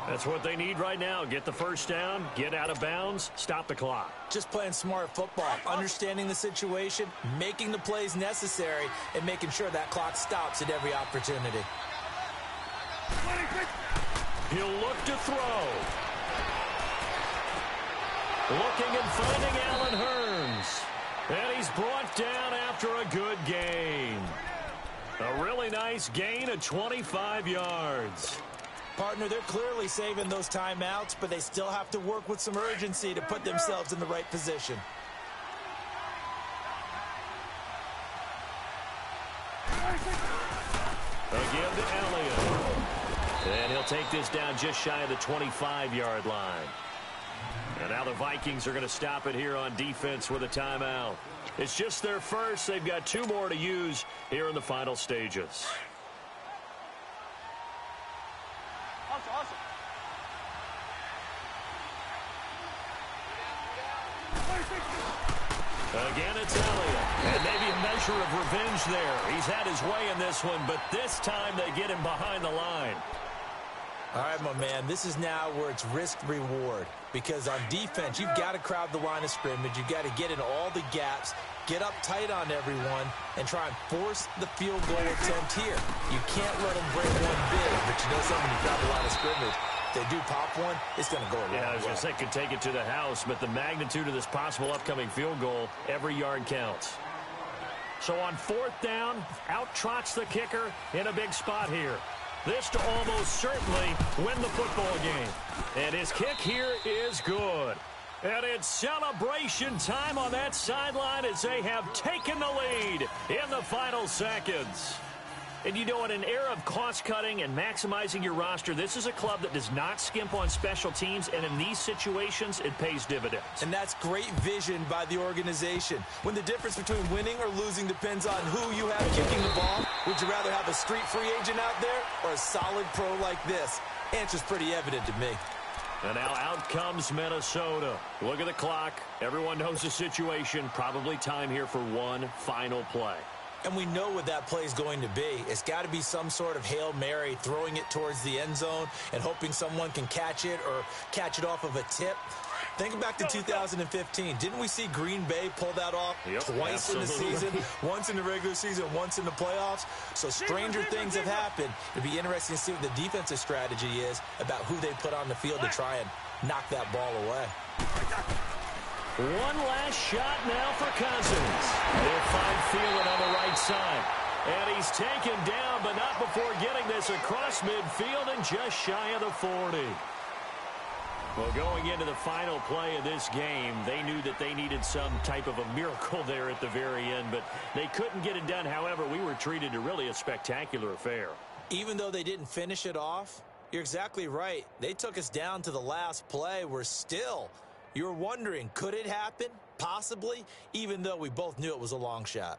That's what they need right now. Get the first down, get out of bounds, stop the clock. Just playing smart football, understanding the situation, making the plays necessary, and making sure that clock stops at every opportunity. He'll look to throw. Looking and finding Allen Hurns. And he's brought down after a good gain. A really nice gain of 25 yards. Partner, they're clearly saving those timeouts, but they still have to work with some urgency to put themselves in the right position. Again to Elliott. And he'll take this down just shy of the 25-yard line. And now the Vikings are going to stop it here on defense with a timeout. It's just their first. They've got 2 more to use here in the final stages. Again, it's Elliott. And maybe a measure of revenge there. He's had his way in this one, but this time they get him behind the line. All right, my man, this is now where it's risk-reward. Because on defense, you've got to crowd the line of scrimmage. You've got to get in all the gaps, get up tight on everyone, and try and force the field goal attempt here. You can't let them break one big, but you know something, you crowd the line of scrimmage. If they do pop one, it's going to go a long way. Yeah, I was going to say, could take it to the house, but the magnitude of this possible upcoming field goal, every yard counts. So on 4th down, out trots the kicker in a big spot here. This to almost certainly win the football game. And his kick here is good. And it's celebration time on that sideline as they have taken the lead in the final seconds. And you know, in an era of cost-cutting and maximizing your roster, this is a club that does not skimp on special teams, and in these situations, it pays dividends. And that's great vision by the organization. When the difference between winning or losing depends on who you have kicking the ball, would you rather have a street free agent out there or a solid pro like this? Answer's pretty evident to me. And now out comes Minnesota. Look at the clock. Everyone knows the situation. Probably time here for one final play. And we know what that play is going to be. It's got to be some sort of Hail Mary, throwing it towards the end zone and hoping someone can catch it or catch it off of a tip. Think back to 2015. Didn't we see Green Bay pull that off twice in the season? Once in the regular season, once in the playoffs. So stranger things have happened. It'd be interesting to see what the defensive strategy is about who they put on the field to try and knock that ball away. One last shot now for Cousins. They'll find Thielen on the right side. And he's taken down, but not before getting this across midfield and just shy of the 40. Well, going into the final play of this game, they knew that they needed some type of a miracle there at the very end, but they couldn't get it done. However, we were treated to really a spectacular affair. Even though they didn't finish it off, you're exactly right. They took us down to the last play. We're still... You're wondering, could it happen? Possibly, even though we both knew it was a long shot.